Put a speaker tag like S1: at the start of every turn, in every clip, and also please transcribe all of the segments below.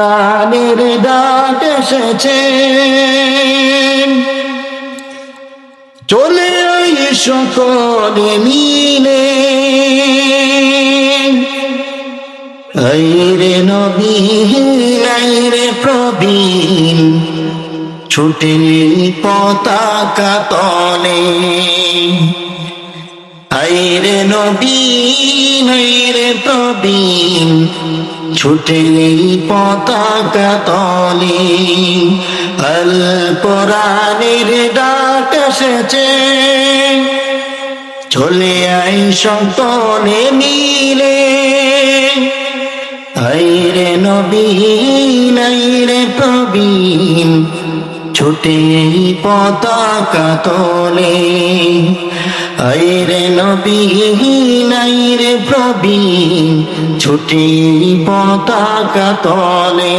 S1: প্রাণের ডাক এসেছে, চলে আই সকলে মিলে। আইরে নবী আইরে প্রবীণ, ছুটে পতাকা তলে। আইরে নবী আইরে প্রবীণ, ছুটে পতাকা তলে। আল কোরআনের ডাক এসেছে, চলে আই সকলে মিলে। আইরে নবী আইরে প্রবীণ, ছুটে পতাকা তোলে। আইরে নবী আইরে প্রবীণ, ছুটে পতাকা তোলে।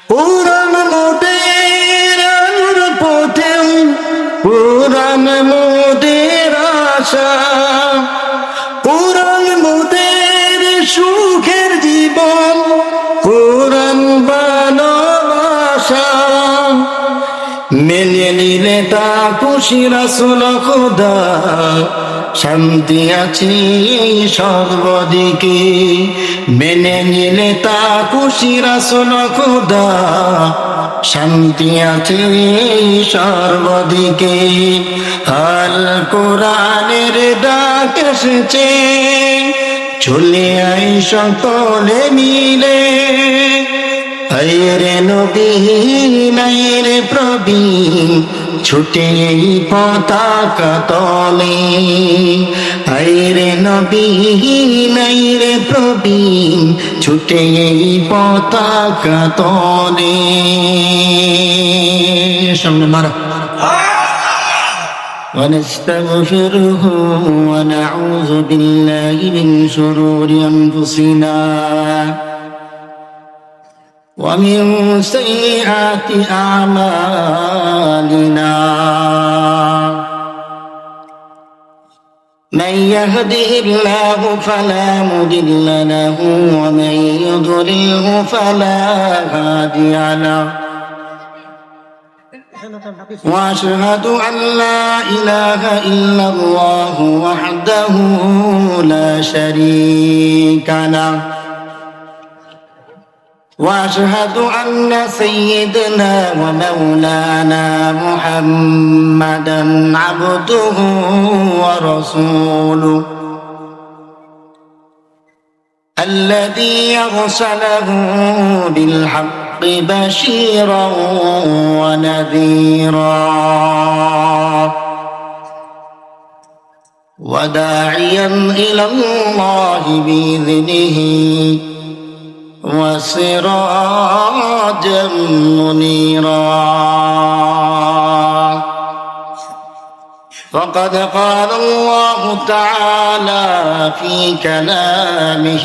S1: পুরাণ মোদের আলোর পথে, পুরাণ মোদের আশা, পুরাণ মোদের সুখের জীবন, পুরাণ ভালোবাসা। মেনে নিলে তা খুশি রাসূল খোদা, শান্তি আছে সর্বদিকে। মেনে নিলে তা খুশি রাসূল খোদা, শান্তি আছে সর্বদিকে। আল কোরআনের ডাক এসেছে, চলে আই সকলে মিলে। আইরে নবী আইরে প্রবীণ, ছুটে পতাকা তলে। আইরে নবী আইরে প্রবীণ, ছুটে পতাকা তলে। সামনে মারা। ونستغفره ونعوذ بالله من شرور أنفسنا ومن سيئات أعمالنا. من يهده الله فلا مضل له ومن يضلله فلا هادي له. وأشهد أن لا إله إلا الله وحده لا شريك له. وأشهد أن سيدنا ومولانا محمدا عبده ورسوله، الذي أرسله بالحق بشيرا ونذيرا وداعيا إلى الله بإذنه وسراجا منيرا. فقد قال الله تعالى في كلامه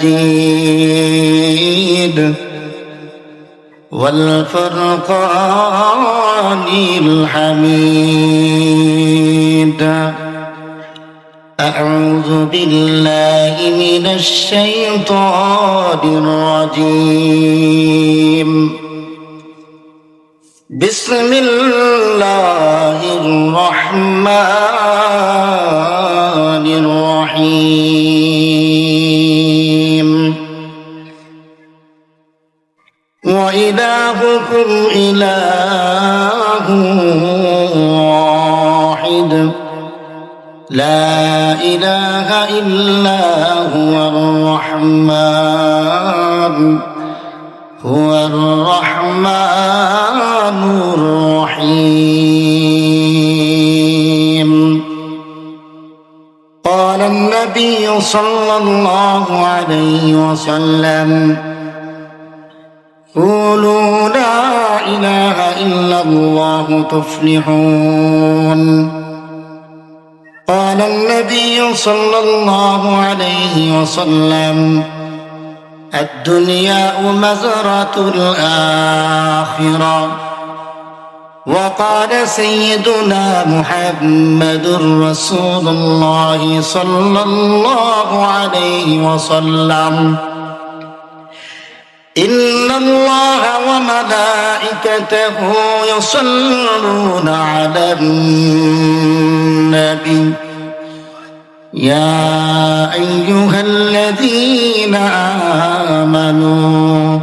S1: المجيد والفرقان الحميد: أعوذ بالله من الشيطان الرجيم. بسم الله الرحمن الرحيم. وإلهكم إله واحد، لا إله إلا هو الرحمن الرحيم. قال النبي صلى الله عليه وسلم: قولوا لا إله إلا الله تفلحون. قال النبي صلى الله عليه وسلم: الدنيا مزرعة الآخرة. وقال سيدنا محمد رسول الله صلى الله عليه وسلم: إن الله وملائكته يصلون على النبي يا أيها الذين آمنوا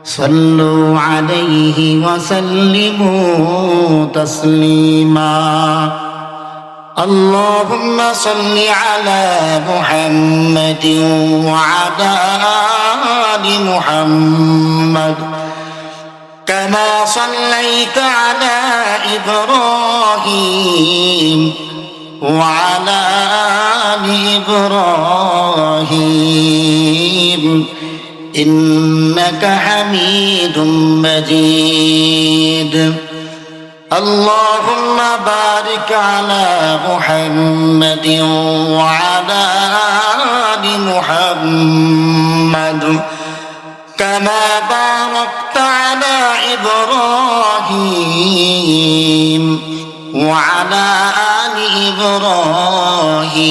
S1: صلوا عليه وسلموا تسليما اللهم صل على محمد وعلى آل محمد كما صليت على إبراهيم وعلى آل إبراهيم إنك حميد مجيد اللهم بارك على محمد وعلى آل محمد كما باركت على إبراهيم وعلى آل إبراهيم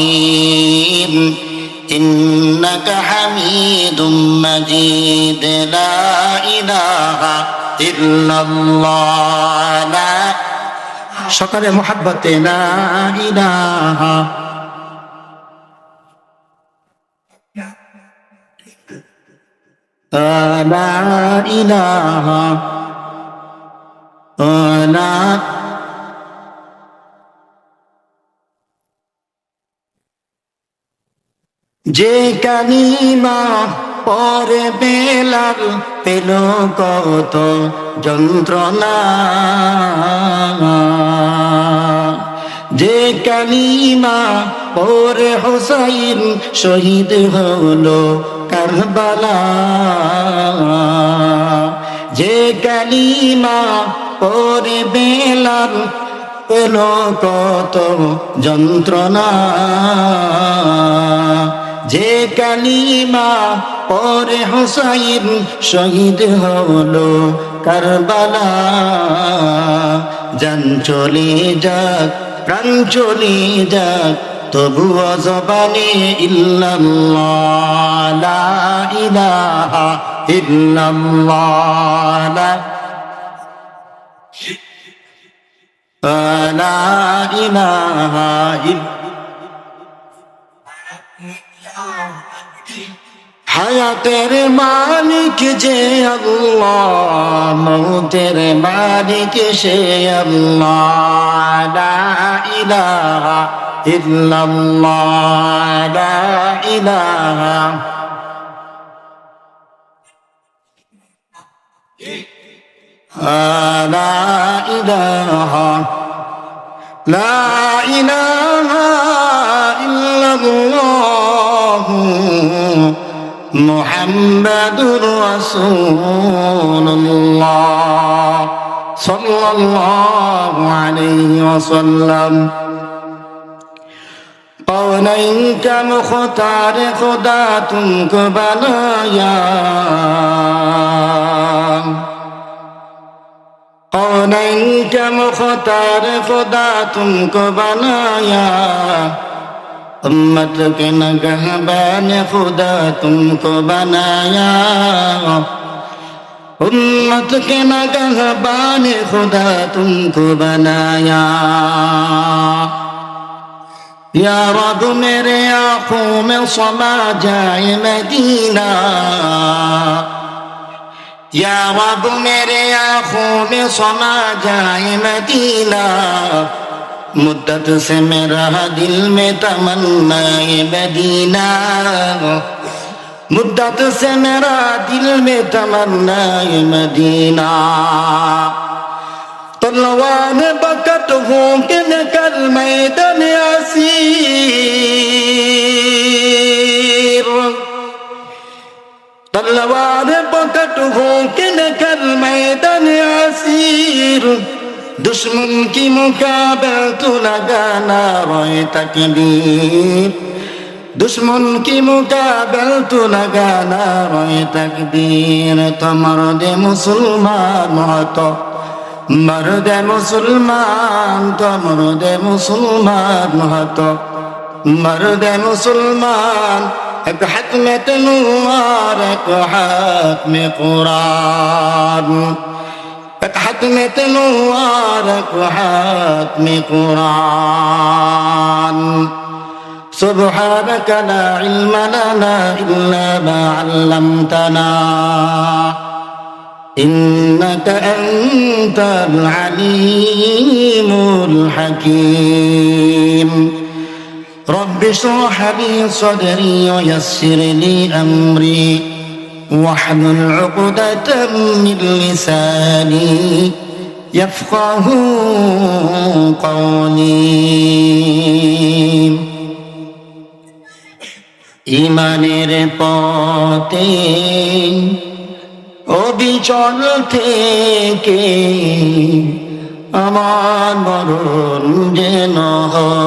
S1: إنك حميد مجيد لا إله إلا الله لا شكر محبة لا إله لا إله لا যে কালিমা পরে বেলাল পেল কত যন্ত্রণা যে কালিমা পরে হোসাইন শহীদ হলো কারবালা যে কালিমা পরে বেলাল পেল কত যন্ত্রণা যে কালিমা পরে হোসাইন শহীদ হলো কারবালা জান চলে যাক প্রাণ চলে যাক তবুও জবানে ইল্লাল্লাহ লা ইলাহা ইল্লাল্লাহ লা ইলাহা হায়াতের মালিক যে আল্লাহ মৌতের মালিক সে আল্লাহ লা ইলাহা ইল্লাল্লাহ লা ইলাহা লা ইলাহা লা ইলাহা ইল্লাল্লাহ মুহাম্মাদুর রাসূলুল্লাহ সাল্লাল্লাহু আলাইহি ওয়াসাল্লাম कौनैन का मुख्तार खुदा तुमको बनाया कौनैन का मुख्तार खुदा तुमको बनाया उम्मत के नगहबान खुदा तुमको बनाया उम्मत के नगहबान खुदा तुमको बनाया या रब मेरे आँखों में समा जाए मदीना या रब मेरे आँखों में समा जाए मदीना मुद्दत से मेरा दिल में तमन्ना मदीना मुद्दत से मेरा दिल में तमन्ना मदीना तलवार बकट हो के निकल मैदान असीर तलवार बकट हो के निकल मैदान असीर दुश्मन की मुकाबल तू लगाना रोए तकबीर दुश्मन की मुकाबल तू लगाना रोए तकबीर तो मर्द मुसलमान हो तो मर्द मुसलमान तो मर्द मुसलमान हो तो मर्द मुसलमान एक हाथ में तलवार एक ختم قرآن ختم تلوارك ختم قرآن سبحانك لا علم لنا إلا ما علمتنا إنك أنت العليم الحكيم رب اشرح لي صدري ويسر لي أمري واحلل عقدة من لساني يفقه قولي ইমানের পথে অবিচল থেকে আমার মরণ যেন হয়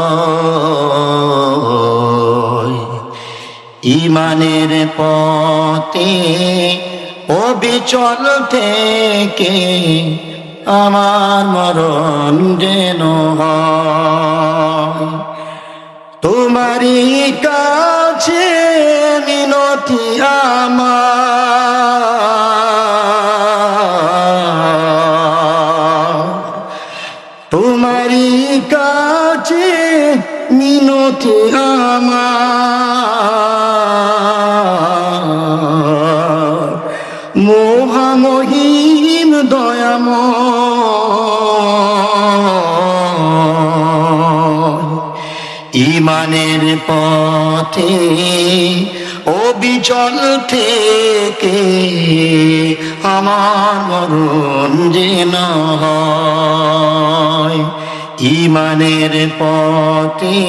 S1: ইমানের পথে অবিচল থেকে আমার মরণ যেন হয় তোমারই কাছে মিনতি আমার তোমারই কাছে মিনতি আমার মোহামহিম দয়াময় ইমানের পথে অবিচল থেকে আমার মরণ যেন হয় ইমানের পথে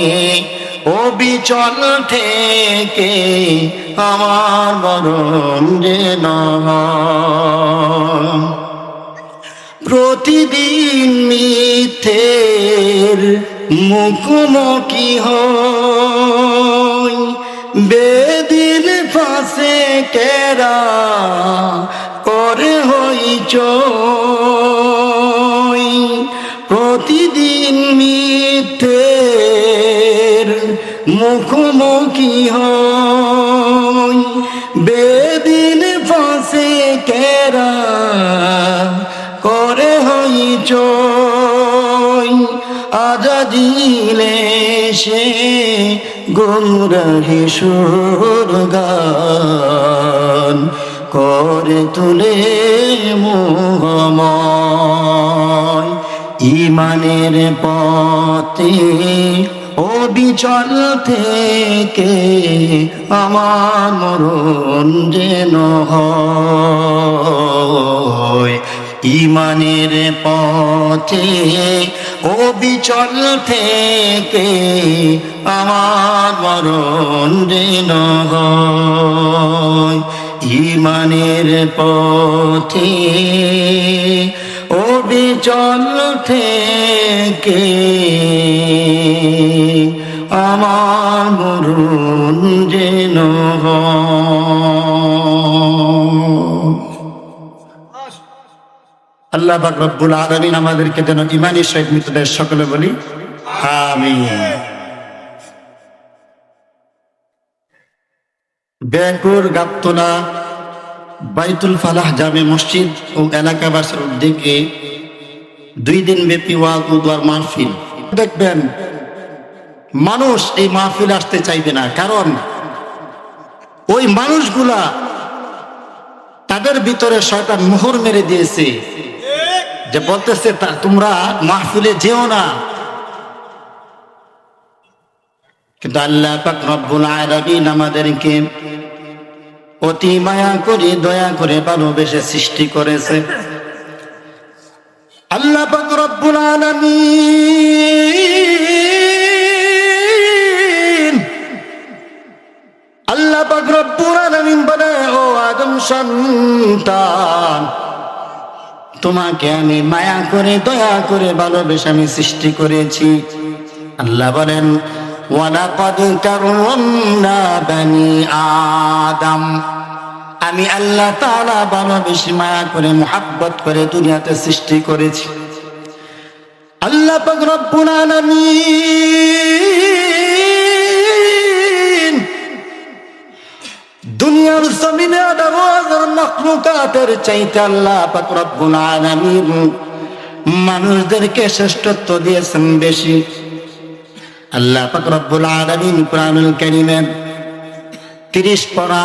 S1: অবিচল থেকে আমার মরণ যেন হয় প্রতিদিন মিথ্যের মুখোমুখি হই বেদিন ফাঁসে কেরা করে হইচই প্রতিদিন মিথ্যের মুখোমুখি হই বেদিন ফাঁসে কেরা করে হইচই আজাদিলে সে গুমরাহি সুরগান করে তুলে মোহময় ইমানের পথে অবিচল থেকে আমার মরণ যেন হয় ইমানের পথে অবিচল থেকে আমার মরণ যেন হয় ইমানের পথে অবিচল থেকে আমার মরণ যেন আল্লাহ পাক রব্বুল আলামিন আমাদেরকে যেন ঈমানের সহিত মৃত্যুদের সকলে বলি আমিন। ব্যাকুর গাবতলা বাইতুল ফালাহ জামে মসজিদ ও এলাকাবাসীর উদ্যোগে 2 দিন ব্যাপী ওয়াজ ও দোয়ার মাহফিল দেখবেন মানুষ এই মাহফিল আসতে চাইবে না, কারণ ওই মানুষগুলা তাদের ভিতরে শয়তান মোহর মেরে দিয়েছে যে বলতেছে তোমরা মাহফিলে যেও না, কিন্তু আল্লাহ পাক রব্বুল আলামিন আমাদেরকে অতি মায়া করে দয়া করে ভালোবেসে সৃষ্টি করেছে। আল্লাহ পাক রব্বুল আলামিন আল্লাহ পাক রব্বুল আলামিন বলে, ও আদম সন্তান, তোমাকে আমি মায়া করে দয়া করে ভালোবেসে আমি সৃষ্টি করেছি। আল্লাহ বলেন, ওয়ালাকাদ কাররামনা বানি আদম, আমি আল্লাহ তাআলা ভালোবেসে মায়া করে মুহাব্বত করে দুনিয়াতে সৃষ্টি করেছি। আল্লাহ পাক রব্বুল আলামিন দুনিয়ার জমিনে 18,000 মাখলুকাতের চাইতে আল্লাহ পাক রব্বুল আলামিন মানুষদেরকে শ্রেষ্ঠত্ব দিয়েছেন বেশি। আল্লাহ পাক রব্বুল আলামিন কুরআনুল কারীমের 30 পারা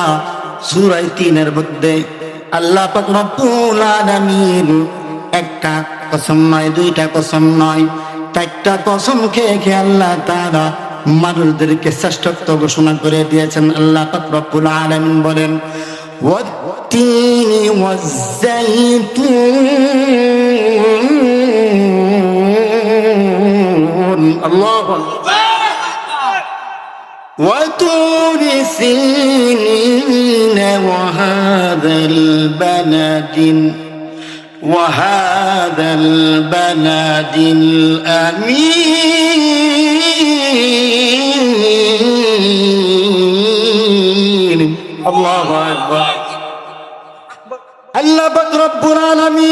S1: সূরা 3 মধ্যে আল্লাহ পাক রব্বুল আলামিন একটা কসম নয়, দুইটা কসম নয়, 4টা কসম খেয়ে আল্লাহ তাআলা মানুষদেরকে শ্রেষ্ঠত্ব ঘোষণা করে দিয়েছেন। আল্লাহ পাক রব্বুল আলামিন বলেন ওয়াত-তিনি ওয়াজ-যাইতুন, আল্লাহু আকবার, وطور سينين وهذا البلد الأمين الله أكبر الله পাক রব্বুল আলামিন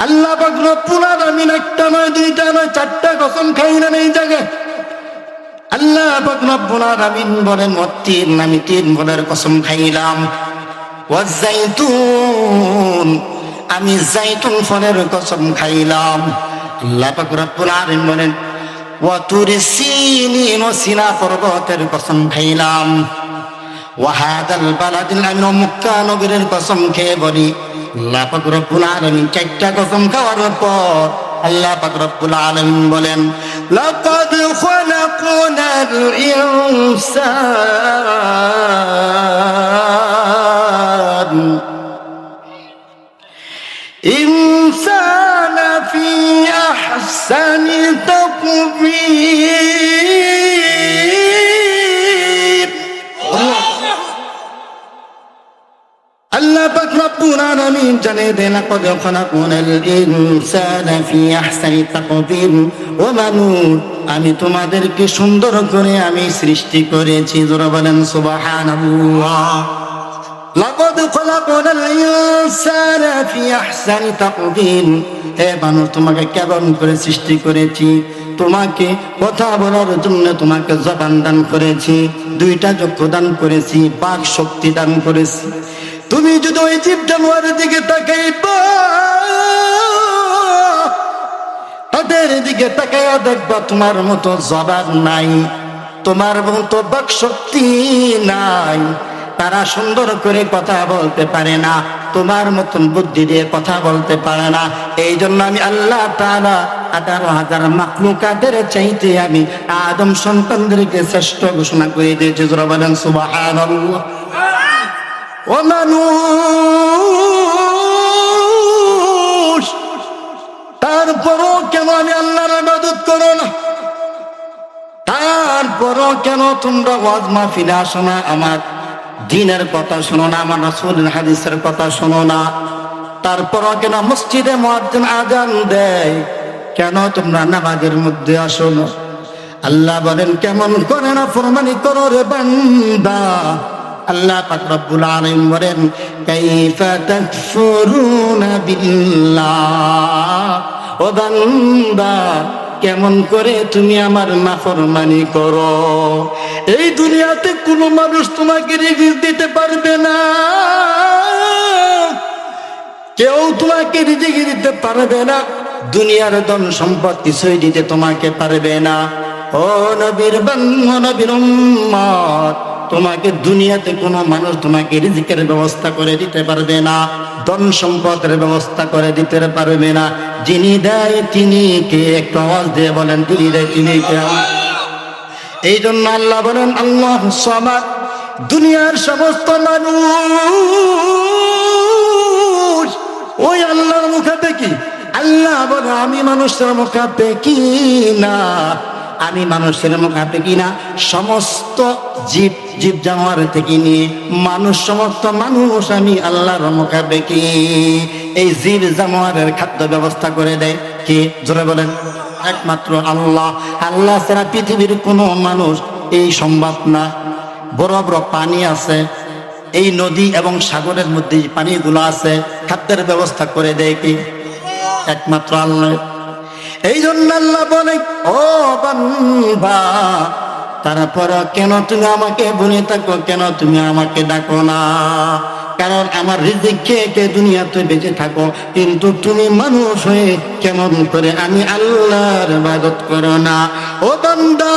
S1: আল্লাহ পাক রব্বুল আলামিন একটা নয়, দুইটা নয়, 4টা কসম খাইলেন এই জায়গায়। আল্লাহ পাক রব্বুল আলামিন বলেন ওয়াত-তিন, আমি 3 ফলের কসম খাইলাম, ওয়াজ-যাইতুন, আমি জাইতুন ফলের কসম খাইলাম। আল্লাহ পাক রব্বুল আলামিন বলেন ওয়াতুরি সিনিন, সিনা পর্বতের কসম খাইলাম, ওয়াহাদাল বালাদিল আমিন, মক্কা নগরের কসম খেয়ে বলি আল্লাহ পাক রব্বুল আলামিন 4টা কসম খাওয়ার পর আল্লাহ পাক রব্বুল আলামিন বলেন লাকাদ খালাকনাল ইনসানা ফি আহসানি তাকবীর। আল্লাহ পাক রব্বুল আলামিন জানিয়ে দেন লাকাদ খালাকনাল ইনসানা ফি আহসানি তাকবীর, ও মানুষ আমি তোমাদেরকে সুন্দর করে আমি সৃষ্টি করেছি। জোরে বলেন সুবহানাল্লাহ। লাকাদ খালাকনাল ইনসানা ফি আহসানি তাকবীর, হে মানুষ তোমাকে কেমন করে সৃষ্টি করেছি, তোমাকে কথা বলার জন্য তোমাকে জবান দান করেছি, 2টা চক্ষু দান করেছি, বাক শক্তি দান করেছি। তুমি যদি ওই জীব জানোয়ারের দিকে তাকাইবা, তাদের দিকে তাকাইয়া দেখবা তোমার মতো জবান নাই, তোমার মতো বাক শক্তি নাই, তারা সুন্দর করে কথা বলতে পারে না, তোমার মতন বুদ্ধি দিয়ে কথা বলতে পারে না। এই জন্য আমি আল্লাহ তাআলা 18,000 মাখলুকাতের চাইতে আমি আদম সন্তানদেরকে শ্রেষ্ঠ ঘোষণা করে দিয়েছি। যারা বলেন সুবহানাল্লাহ। ও মানুষ, তারপরও কেন আমি আল্লাহর ইবাদত করো না? তারপরও কেন তোমরা ওয়াজ মাহফিলে আসো না, আমার দ্বীনের কথা শোনো না, আমার রাসূলের হাদিসের কথা শোনো না? তারপরও কেন মসজিদে মুয়াজ্জিন আযান দেয়, কেন তোমরা নামাজের মধ্যে আসো না? আল্লাহ বলেন কেমন করে না ফরমানি করো রে বান্দা। আল্লাহ পাক রব্বুল আলামিন বলেন কাইফা তাকফুরুনা বিল্লাহ, ও বান্দা কেমন করে তুমি আমার নাফরমানি করো? এই দুনিয়াতে কোনো মানুষ তোমাকে রিজিক দিতে পারবে না, কেউ তোমাকে রিজিক দিতে পারবে না, দুনিয়ার ধন সম্পদ কিছুই দিতে তোমাকে পারবে না। ও নবীর বান্দা, নবীর উম্মত, তোমাকে দুনিয়াতে কোনো মানুষ তোমাকে রিজিকের ব্যবস্থা করে দিতে পারবে না, ধন সম্পদের ব্যবস্থা করে দিতে পারবে না। যিনি দেয় তিনি কে? একটু আওয়াজ দিয়ে বলেন তিনি দেয়, তিনি কে? এই জন্য আল্লাহ বলেন আল্লাহুস সামাদ। দুনিয়ার সমস্ত মানুষ ওই আল্লাহর মুখাপেক্ষী। আল্লাহ বলে আমি মানুষের মুখাপেক্ষী না, আমি মানুষের মুখাপেক্ষী না, সমস্ত জীব জানোয়ার থেকে নিয়ে মানুষ, সমস্ত মানুষ আমি আল্লাহর মুখাপেক্ষী। এই জীব জানোয়ারের খাদ্য ব্যবস্থা করে দেয় কে? জোরে বলেন একমাত্র আল্লাহ। আল্লাহ ছাড়া পৃথিবীর কোনো মানুষ এই সম্ভব না। বড় বড় পানি আছে, এই নদী এবং সাগরের মধ্যে পানিগুলো আছে, খাদ্যের ব্যবস্থা করে দেয় কি? একমাত্র আল্লাহ। এই জন্য আল্লাহ বলে, ও বান্দা, তারপর কেন তুমি আমাকে বলে থাকো, কেন তুমি আমাকে ডাকো না? কারণ আমার রিজিক খেয়ে কে দুনিয়াতে বেঁচে থাকো, কিন্তু তুমি মানুষ হয়ে কেমন করে আমি আল্লাহর ইবাদত করো না? ও বান্দা,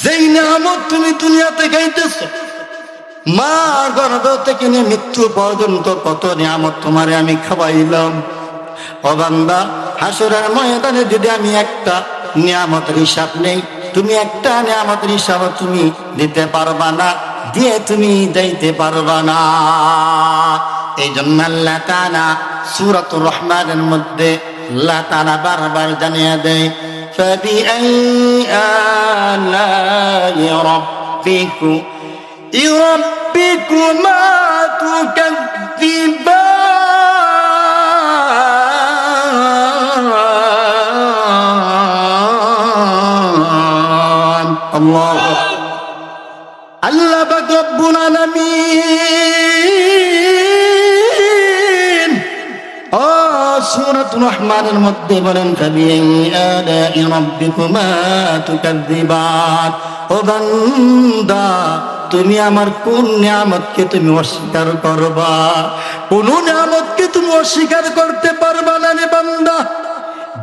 S1: যেই নিয়ামত তুমি দুনিয়াতে খাইতেছো, মা গর্ভ থেকে নিয়ে মৃত্যু পর্যন্ত কত নিয়ামত তোমারে আমি খাওয়াইলাম। ও বান্দা, হাসরের ময়দানে যদি আমি একটা নিয়ামতের হিসাব নেই, তুমি একটা নিয়ামতের হিসাব তুমি দিতে পারবা না, দিয়ে তুমি যাইতে পারবা না। এই জন্য আল্লাহ তাআলা সূরাতুর রহমানের মধ্যে আল্লাহ তাআলা বারবার জানিয়ে দেয়, ফাবিআই আলাই রাব্বিকুমা তুকাজ্জিবান। আল্লাহু আকবার। আল্লাহ পাক রব্বুল আলামিন সূরাতুর রহমানের মধ্যে বলেন, ফাবিআই আলাই রাব্বিকুমা তুকাজ্জিবান। ও বান্দা, তুমি আমার কোন নিয়ামতকে তুমি অস্বীকার করবা? কোন নিয়ামতকে তুমি অস্বীকার করতে পারবা না রে বান্দা?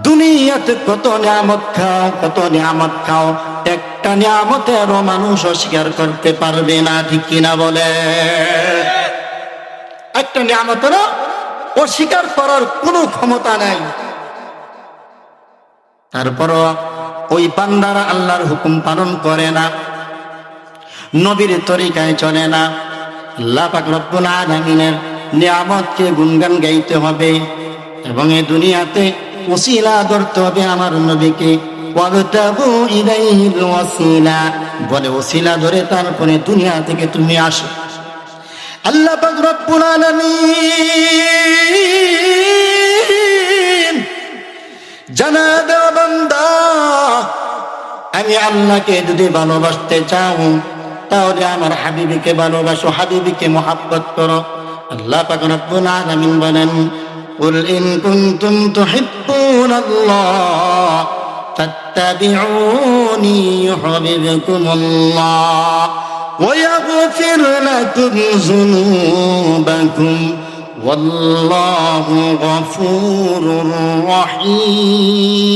S1: দুনিয়াতে কত নিয়ামত খাও, কত নিয়ামত খাও, একটা নিয়ামতেরও মানুষ অস্বীকার করতে পারবে না, ঠিক কিনা বলে? একটা নিয়ামতেরও অস্বীকার করার কোনো ক্ষমতা নাই। তারপরও ওই বান্দারা আল্লাহর হুকুম পালন করে না, নবীর তরিকায় চলে না। আল্লাহ পাক রব্বুল আলামিনের নিয়ামতকে গুণগান গাইতে হবে এবং এই দুনিয়াতে ওসিলা ধরতে হবে আমার নবীকে। ওয়াবতাগু ইলাইহিল ওয়াসিলা বলে, ওসিলা ধরে তারপরে দুনিয়া থেকে তুমি আসো। আল্লাহ পাক রব্বুল আলামিন জানা দাও, বান্দা, আমি আল্লাহকে যদি ভালোবাসতে চাও তাহলে আমার হাবিবিকে ভালোবাসো, হাবিবিকে মুহাব্বত করো। আল্লাহ পাক রব্বুল আলামিন বলেন, কুল ইন কুনতুম তুহিব্বুনাল্লাহ ফাত্তাবিউনি ইউহিব্বুকুমুল্লাহ ওয়া ইয়াগফির লাকুম যুনুবাকুম ওয়াল্লাহু গফুরুর রহিম।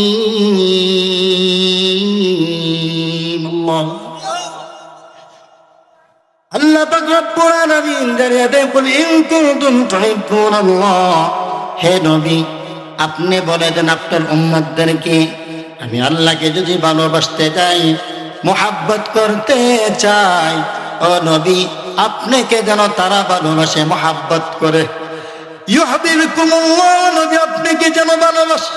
S1: আল্লাহ পাক রব্বুল আলামিন জানিয়ে দেন, কুল ইন কুনতুম তুহিব্বুনাল্লাহ, হে নবী আপনি বলে দেন আপনার উম্মতদেরকে, আমি আল্লাহকে যদি ভালোবাসতে চাই, মুহাব্বত করতে চাই, ও নবী আপনাকে যেন তারা ভালোবাসে, মুহাব্বত করে। ইউহিব্বুকুমুল্লাহ, নবী আপনাকে যেন ভালোবাসে।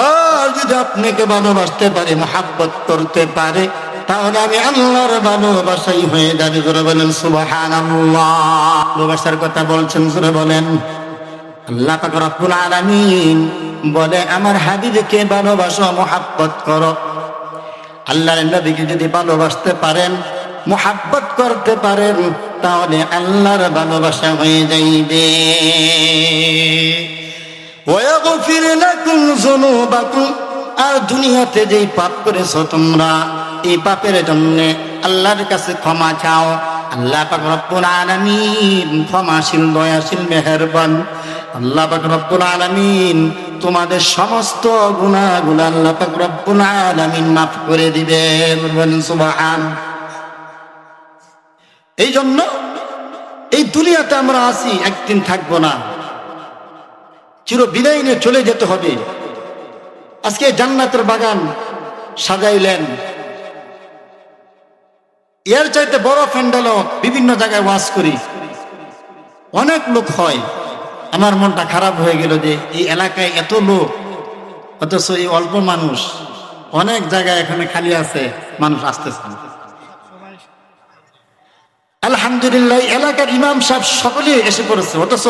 S1: আর যদি আপনাকে ভালোবাসতে পারে, মুহাব্বত করতে পারে, তাহলে আমি আল্লাহর ভালোবাসাই হয়ে যাবে। করে বলেন সুবহানাল্লাহ। ভালোবাসার কথা বলছেন, করে বলেন। আল্লাহ পাক রব্বুল আলামিন বলে, আমার হাবিবকে ভালোবাসো, মুহাব্বত করো। আল্লাহর নবীকে যদি ভালোবাসতে পারেন, মুহাব্বত করতে পারেন, তাহলে আল্লাহর ভালোবাসা হয়ে যাইবে। ওয়া ইয়াগফির লাকুম যুনুবাকুম, আর দুনিয়াতে যেই পাপ করেছো তোমরা, এই পাপের জন্য আল্লাহর কাছে ক্ষমা চাও। আল্লাহ পাক রব্বুল আলামিন ক্ষমাশীল, দয়াশীল, মেহেরবান। আল্লাহ পাক রব্বুল আলামিন তোমাদের সমস্ত গুনাহগুলো আল্লাহ পাক রব্বুল আলামিন মাফ করে দিবেন। বলেন সুবহান। এই জন্য এই দুনিয়াতে আমরা আছি, একদিন থাকবো না, চির বিদায় নিয়ে চলে যেতে হবে। আজকে জান্নাতের বাগান সাজাইলেন, এর চাইতে বড় প্যান্ডেলও বিভিন্ন জায়গায় ওয়াজ করি, অনেক লোক হয়। আমার মনটা খারাপ হয়ে গেল যে এই এলাকায় এত লোক, অথচ এই অল্প মানুষ। অনেক জায়গায় এখানে খালি আছে, মানুষ আসতেছে। আলহামদুলিল্লাহ, এলাকার ইমাম সাহেব সকলে এসে পড়েছে, অথচ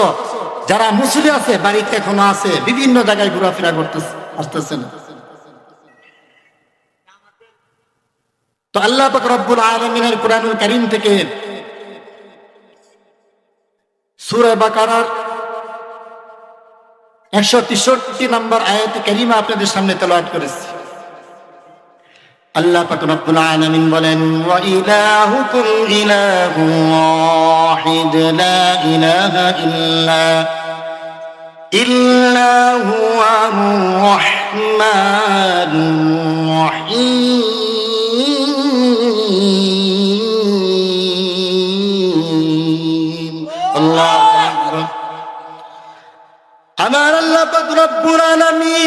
S1: যারা মুসলি আছে বাড়িতে এখনো আছে, বিভিন্ন জায়গায় ঘোরাফেরা করতেছে, আসতেছে না। তো আল্লাহ পাক রব্বুল আলামিনের কোরআনুল কারীম থেকে সূরা বাকারার 163 নম্বর আয়াতে কারিমা আপনাদের সামনে তেলাওয়াত করেছি। আল্লাহ পাক রব্বুল আলামিন বলেন, ওয়া ইলাহুকুম ইলাহুন ওয়াহিদ লা ইলাহা ইল্লা হুয়ার রাহমানুর রহিম। আল্লাহু আকবার। আমার আল্লাহ পাক রব্বুল আলামিন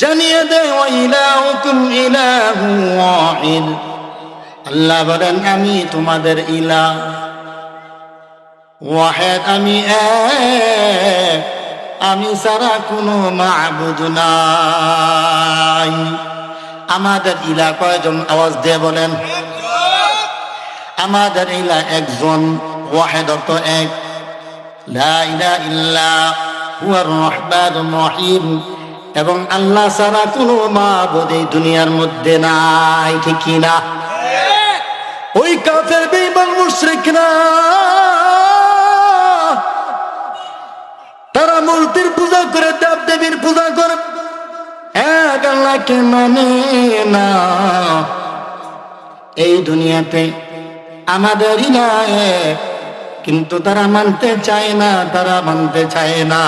S1: জানিয়ে দেয়, ওয়া ইলাহুকুম ইলাহু ওয়াহিদ। আল্লাহ বলেন, আমি তোমাদের ইলাহ ওয়াহিদ, আমি এক, আমি ছাড়া কোনো মাবুদ নাই। আমাদের ইলাহ কয়জন? আওয়াজ দিয়ে বলেন। আমাদের ইলাহ একজন, ওয়াহিদ অর্থ এক, লা ইলাহা ইল্লা হুয়ার রহমানুর রহিম, এবং আল্লাহ ছাড়া কোনো মাবুদ এই দুনিয়ার মধ্যে নাই। ঠিক কি না? ওই কাফের বেঈমান মুশরিকরা তারা মূর্তির পূজা করে, দেব দেবীর পূজা করে, এক আল্লাহকে মানে না। এই দুনিয়াতে আমাদের ইলাহ এক, কিন্তু তারা মানতে চায় না, তারা মানতে চায় না।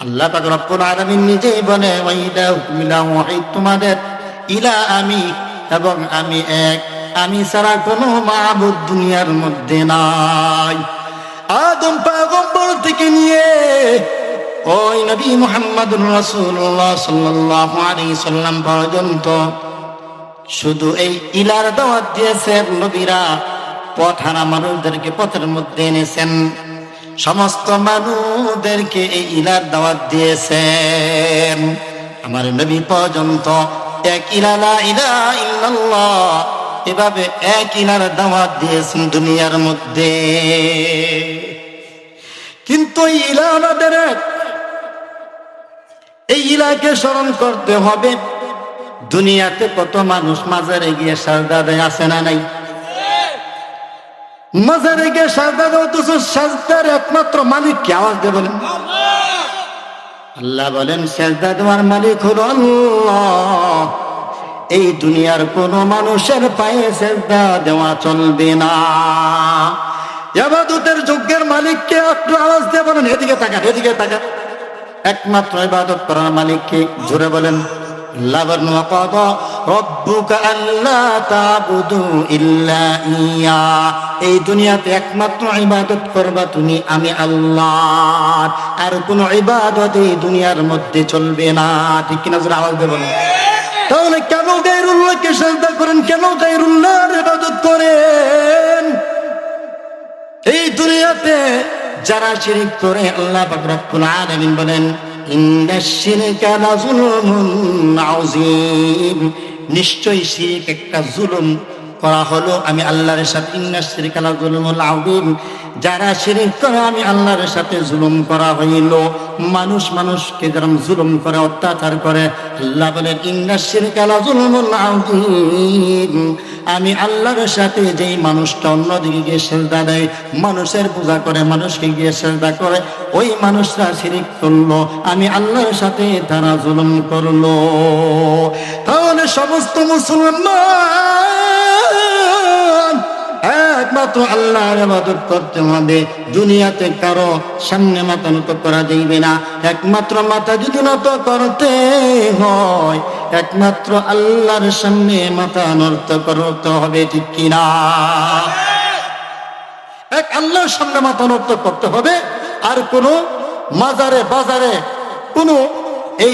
S1: আল্লাহ পাক রব্বুল আলামিন নিজেই বলে, ওয়া ইলাহুকুম ইলাহুন ওয়াহিদ, তোমাদের ইলাহ আমি এবং আমি এক, আমি ছাড়া কোনো মাবুদ দুনিয়ার মধ্যে নাই। আদম পয়গম্বর থেকে নিয়ে ওই নবী মুহাম্মদুর রাসূলুল্লাহ সাল্লাল্লাহু আলাইহি সাল্লাম পর্যন্ত শুধু এই ইলার দাওয়াত দিয়েছেন নবীরা। পথহারা মানুষদেরকে পথের মধ্যে এনেছেন, সমস্ত মানুষদেরকে এই ইলার দাওয়াত দিয়েছেন। আমার নবী পর্যন্ত এক ইলা লা ইলাহা ইল্লাল্লাহ, এভাবে এক ইলার দাওয়াত দিয়েছেন দুনিয়ার মধ্যে। কিন্তু এই ইলাহ আমাদের এক, এই ইলাহকে স্মরণ করতে হবে। দুনিয়াতে কত মানুষ মাজারে গিয়ে সাজদা দেয়, আছে না নাই? মাজারে গিয়ে সাজদা দেয়, অথচ সাজদার একমাত্র মালিক কে? আওয়াজ দিয়ে বলেন। আল্লাহ বলেন, সাজদা দেওয়ার মালিক হলো আল্লাহ। এই দুনিয়ার কোন মানুষের পায়ে সাজদা দেওয়া চলবে না। ইবাদতের যোগ্যের মালিককে একটু আওয়াজ দিয়ে বলেন। এদিকে তাকান, এদিকে তাকান। একমাত্র ইবাদত করার মালিককে জোরে বলেন। আল্লাহ বলেন, ওয়া কাদা রাব্বুকা আল্লা তা'বুদু ইল্লা ইয়া। এই দুনিয়াতে একমাত্র ইবাদত করবা তুমি, আমি আল্লাহ। আর কোন ইবাদত এই দুনিয়ার মধ্যে চলবে না। ঠিক কিনা? জোরে আওয়াজ দিয়ে বলেন। তাহলে কেন গায়রুল্লাহকে সিজদা করেন? কেন গায়রুল্লাহর ইবাদত করেন? এই দুনিয়াতে যারা শিরক করে, আল্লাহ পাক রব্বুল আলামিন বলেন, ইন্নাশ শিরকা লাযুলমুন আযীম। নিশ্চয়ই শিরক একটা জুলুম করা হলো আমি আল্লাহর সাথে। ইন্নাশ শিরকা লাযুলমুন আযীম, যারা শিরক করে আমি আল্লাহর সাথে জুলুম করা হইল। মানুষ মানুষকে যেরকম জুলুম করে, অত্যাচার করে, আল্লাহ বলেন, ইন্নাশ শিরকা লাযুলমুন আযীম, আমি আল্লাহর সাথে যেই মানুষটা অন্যদিকে গিয়ে সিজদা দেয়, মানুষের পূজা করে, মানুষকে গিয়ে সিজদা করে, ওই মানুষরা শিরক করলো, আমি আল্লাহর সাথে তারা জুলুম করলো। তাহলে সমস্ত মুসলমান একমাত্র আল্লাহর ইবাদত করতে হবে। দুনিয়াতে কারো সামনে মাথা নত করা যাইবে না। একমাত্র মাথা যদি নত করতে হয়, একমাত্র আল্লাহর সামনে মাথা নত করতে হবে। ঠিক কিনা? এক আল্লাহর সামনে মাথা নত করতে হবে। আর কোন মাজারে বাজারে, কোন এই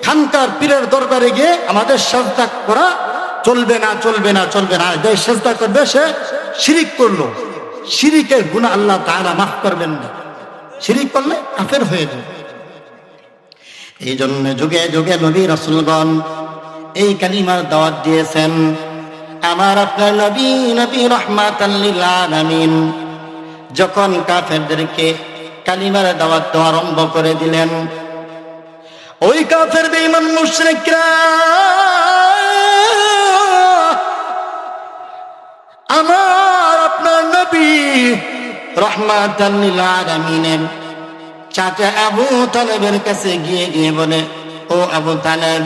S1: খানকার পীরের দরবারে গিয়ে আমাদের সিজদা করা চলবে না, চলবে না, চলবে না। যে সিজদা করবে সে শিরিক করলো। শিরিকের গুনাহ আল্লাহ তাআলা মাফ করবেন না। শিরিক করলে কাফের হয়ে যাবে। এই জন্য যুগে যুগে নবী রাসূলগণ এই কালিমার দাওয়াত দিয়েছেন। আমার আপনার নবী, নবী রাহমাতাল লিল আলামিন, যখন কাফেরদেরকে কালিমার দাওয়াত দেওয়া আরম্ভ করে দিলেন, ওই কাফের বেঈমান মুশরিকরা আমার আপনার নবী রহমাতাল লিল আলামিনের চাচা আবু তালেবের কাছে গিয়ে বলে, ও আবু তালেব,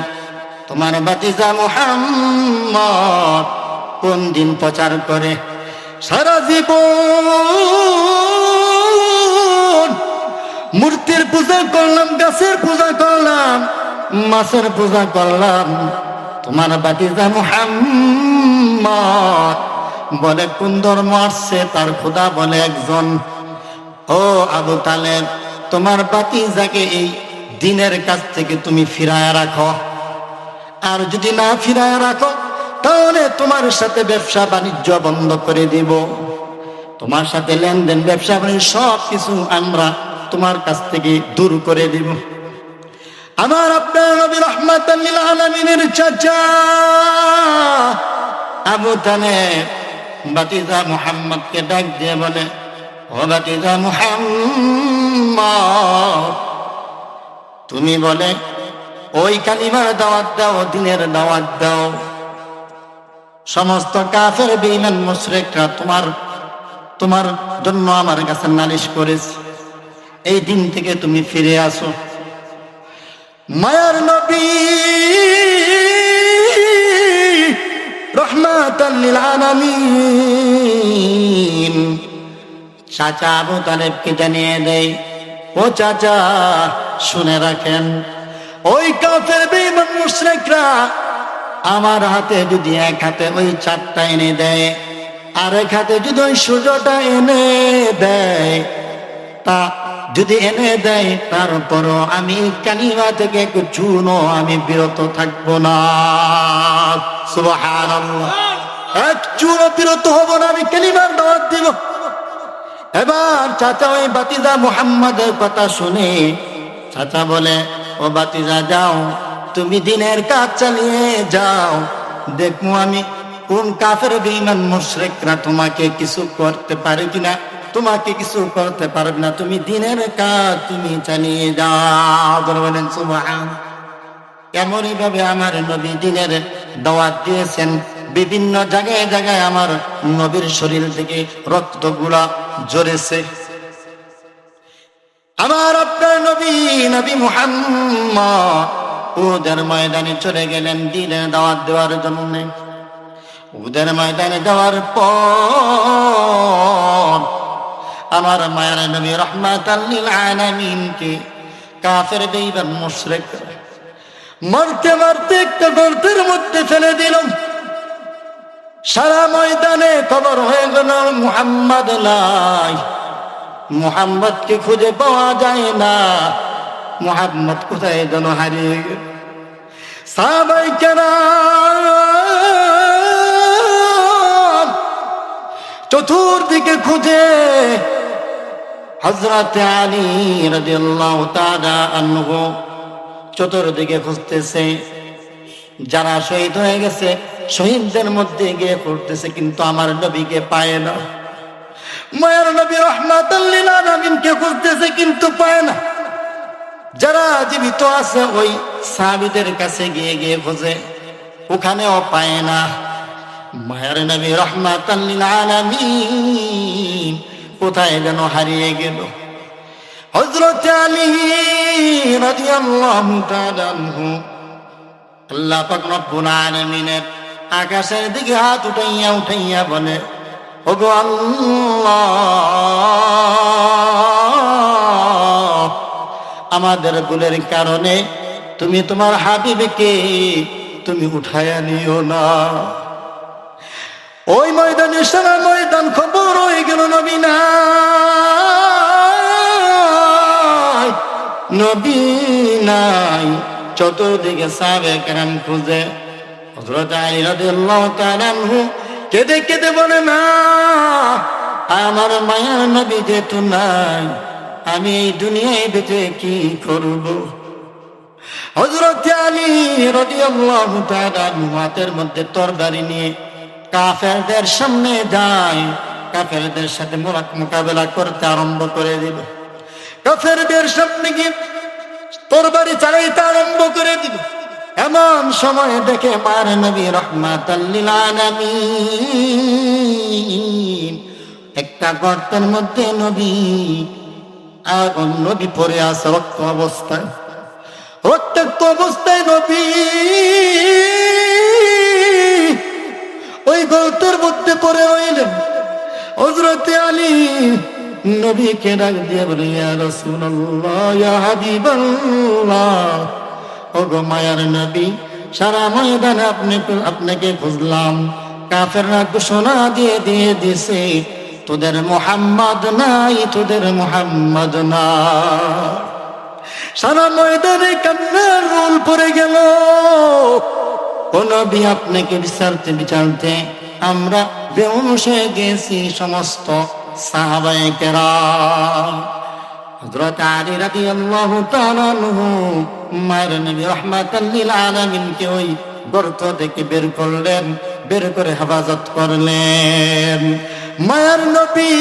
S1: তোমার ভাতিজা মুহাম্মদ কোন দিন প্রচার করে? সারা জীবন মূর্তির পূজা করলাম, গাছের পূজা করলাম, মাছের পূজা করলাম, তোমার ভাতিজা মুহাম্মদ বলে কোন ধর্ম আসছে? তার খোদা বলে একজন। ও আবু তালেব, তোমার ভাতিজাকে এই দিনের কাছ থেকে তুমি ফিরায় রাখো, আর যদি না ফিরায় রাখো তাহলে তোমার সাথে ব্যবসা বাণিজ্য বন্ধ করে দিব, তোমার সাথে লেনদেন ব্যবসা বাণিজ্য সব কিছু আমরা তোমার কাছ থেকে দূর করে দিব। আমার আপনার নবী রাহমাতাল লিল আলামিনের চাচা আবু তালেব ভাতিজা মুহাম্মদকে ডাক দিয়ে বলে, ও ভাতিজা মুহাম্মদ, তুমি বলে ওই কালিমার দাওয়াত দাও, দিনের দাওয়াত দাও, সমস্ত কাফের বেঈমান মুশরিকরা তোমার জন্য আমার কাছে নালিশ করেছে, এই দিন থেকে তুমি ফিরে আসো। মায়ার নবী রহমাতাল লিল আলামিন চাচা আবু তালেবকে জানিয়ে দেয়, ও চাচা শুনে রাখেন, ওই কাফের বেঈমান মুশরিকরা আমার হাতে যদি এক হাতে ওই চাঁদটা এনে দেয়, আর এক হাতে যদি ওই সূর্যটা এনে দেয়, তা যদি এনে দেয়, তারপরও আমি কালিমা থেকে একটু চুনও আমি বিরত থাকবো না। সুবহানাল্লাহ, এক চুনও বিরত হব না, আমি কালিমার দাওয়াত দিব। এবার চাচা ওই ভাতিজা মুহাম্মদের কথা শুনে চাচা বলে, ও ভাতিজা যাও, তুমি দিনের কাজ চালিয়ে যাও, দেখবো আমি কোন কাফের বেঈমান মুশরিকরা তোমাকে কিছু করতে পারে কিনা, তোমাকে কিছু করতে পারবে না, তুমি দিনের কাজ তুমি চালিয়ে যাও। বলেন সুবহান। এমনই ভাবে আমার নবী দিনের দাওয়াত দিয়েছেন, বিভিন্ন জায়গায় জায়গায় আমার নবীর শরীর থেকে রক্তগুলা ঝরেছে। আমার আপনার নবী নবী মুহাম্মদ উহুদের ময়দানে চলে গেলেন দিনের দাওয়াত দেওয়ার জন্য। উহুদের ময়দানে যাওয়ার পর আমার মায়ের নবী রাহমাতাল লিল আলামিনকে কাফের বেঈমান মুশরিক মারতে মারতে একটা গর্তের মধ্যে ফেলে দিল। সারা ময়দানে খবর হয়ে গেল মুহাম্মদ নাই, মুহাম্মদকে খুঁজে পাওয়া যায় না, মুহাম্মদ কোথায় যেন হারিয়ে গেল। সাহাবায়ে কেরাম চতুর্দিকে খুঁজে হযরত আলী রাদিয়াল্লাহু তাআলা আনহু চতুর্দিকে খুঁজতেছে, যারা শহীদ হয়ে গেছে শহীদদের মধ্যে গিয়ে পড়তেছে, কিন্তু আমার নবীকে পায় না। মায়ের নবী রাহমাতাল লিল আলামিনকে খুঁজতেছে কিন্তু পায় না। যারা জীবিত আছে ওই সাহাবীদের কাছে গিয়ে গিয়ে খোঁজে, ওখানেও পায় না। মায়ের নবী রাহমাতাল লিল আলামিন কোথায় যেন হারিয়ে গেল। হযরত আলী রাদিয়াল্লাহু তাআলা আনহু আল্লাহ পাক রব্বুল আলামিনের আকাশের দিকে হাত উঠাইয়া উঠাইয়া বলে, ওগো আল্লাহ, আমাদের ভুলের কারণে তুমি তোমার হাবিবকে তুমি উঠাইয়া নিও না। ওই ময়দানে সারা ময়দান খবর হয়ে গেল নবী নাই, নবী নাই। চতুর্দিকে সাহাবায়ে কেরাম খুঁজে। হযরত আলী রাদিয়াল্লাহু তাআলা আনহু কেঁদে কেঁদে বলে, না, আমার মায়ার নবী যেহেতু নাই, আমি এই দুনিয়ায় বেঁচে কি করব। হযরত আলী রাদিয়াল্লাহু তাআলা হাতের মধ্যে তরবারি নিয়ে কাফেরদের সামনে যায়, কাফেরদের সাথে মোকাবেলা করতে আরম্ভ করে দিল। কাফেরদের সামনে গিয়ে তরবারি চালাইতে আরম্ভ করে দিল। এমন সময় দেখে মার নবী রাহমাতাল লিল আলামিন একটা গর্তের মধ্যে নবী আর নবী পড়ে আছে রক্ত অবস্থায়, রক্তাক্ত অবস্থায় নবী ওই গর্তের মধ্যে পড়ে রইলেন। হযরতে আলী নবীকে ডাক দিয়ে বলে, ইয়া রাসূলুল্লাহ, ইয়া হাবিবাল্লাহ, ওগো মায়ার নবী, সারা ময়দানে আপনাকে খুঁজলাম, কাফেররা ঘোষণা দিয়ে দিছে তোদের মুহাম্মদ নাই, তোদের মুহাম্মদ নাই। সারা ময়দানে কান্নার রোল পড়ে গেল। ও নবী, আপনাকে বিচারতে আমরা বেহুশ হয়ে গেছি, সমস্ত সাহাবায়ে কেরাম। হযরত আলী রাদিয়াল্লাহু তাআলা আনহু মায়ের নবী রাহমাতাল লিল আলামিনকে ওই গর্ত থেকে বের করলেন, বের করে হেফাজত করলেন। মায়ের নবী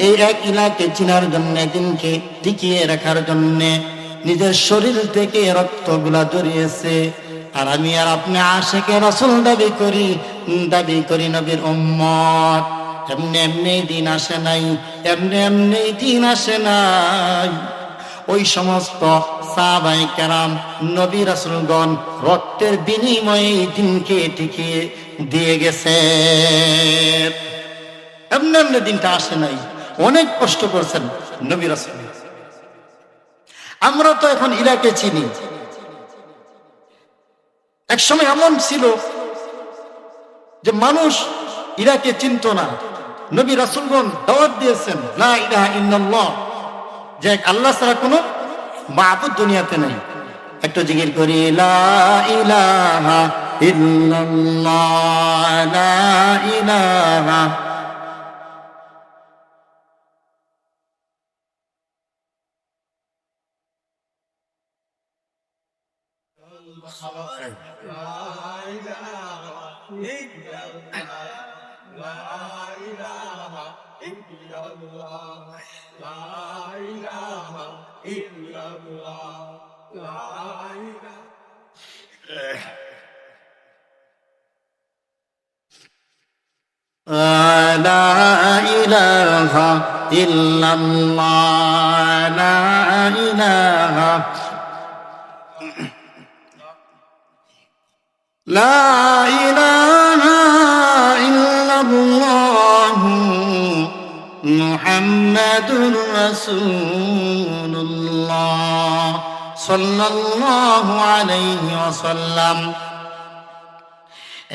S1: এই এক ইলাকে চিনার জন্য, দিনকে টিকিয়ে রাখার জন্য নিজের শরীর থেকে রক্তগুলা জড়িয়েছে। আর আমি আর আপনি আশিকে রাসূল দাবি করি নবীর উম্মত। এমনি দিন আসে নাই, এমনি দিন আসে নাই। ওই সমস্ত সাহাবায়ে কেরাম, নবী রাসূলগণ রক্তের বিনিময়ে এই দিনকে টিকিয়ে দিয়ে গেছে। এমনি দিনটা আসে নাই, অনেক কষ্ট করছেন নবী রাসূল। আমরা তো এখন ইরাকে চিনি, এক সময় এমন ছিল যে মানুষ ইরাকে চিনত না। নবী রাসূলগণ দাওয়াত দিয়েছেন লা ইলাহা ইল্লাল্লাহ, যে আল্লাহ ছাড়া কোনো মাবুদ দুনিয়াতে নাই। একটু জিকির করি, লা ইলাহা ইল্লাল্লাহ, লা ইলাহা। লা ইলাহা ইল্লাল্লাহ, লা ইলাহা, লা ইলাহা ইল্লাল্লাহ মুহাম্মাদুর রাসূলুল্লাহ সাল্লাল্লাহু আলাইহি ওয়াসাল্লাম।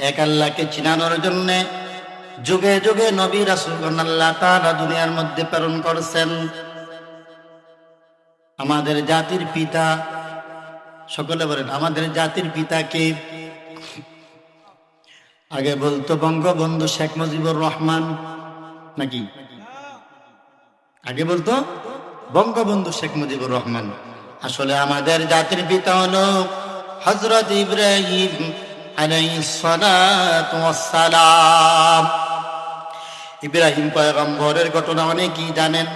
S1: এক আল্লাহকে চিনানোর জন্য যুগে যুগে নবী রাসূলগণ আল্লাহ তাআলা দুনিয়ার মধ্যে প্রেরণ করেছেন। আমাদের জাতির পিতা, সকলে বলেন আমাদের জাতির পিতা কে? আগে বলতো বঙ্গবন্ধু শেখ মুজিবুর রহমান, নাকি? আগে বলতো বঙ্গবন্ধু শেখ মুজিবুর রহমান। আসলে আমাদের জাতির পিতা হলো হযরত ইব্রাহিম আলাইহিস সালাতু ওয়াস সালাম। ইব্রাহিম পয়গম্বরের ঘটনা অনেকেই জানেন,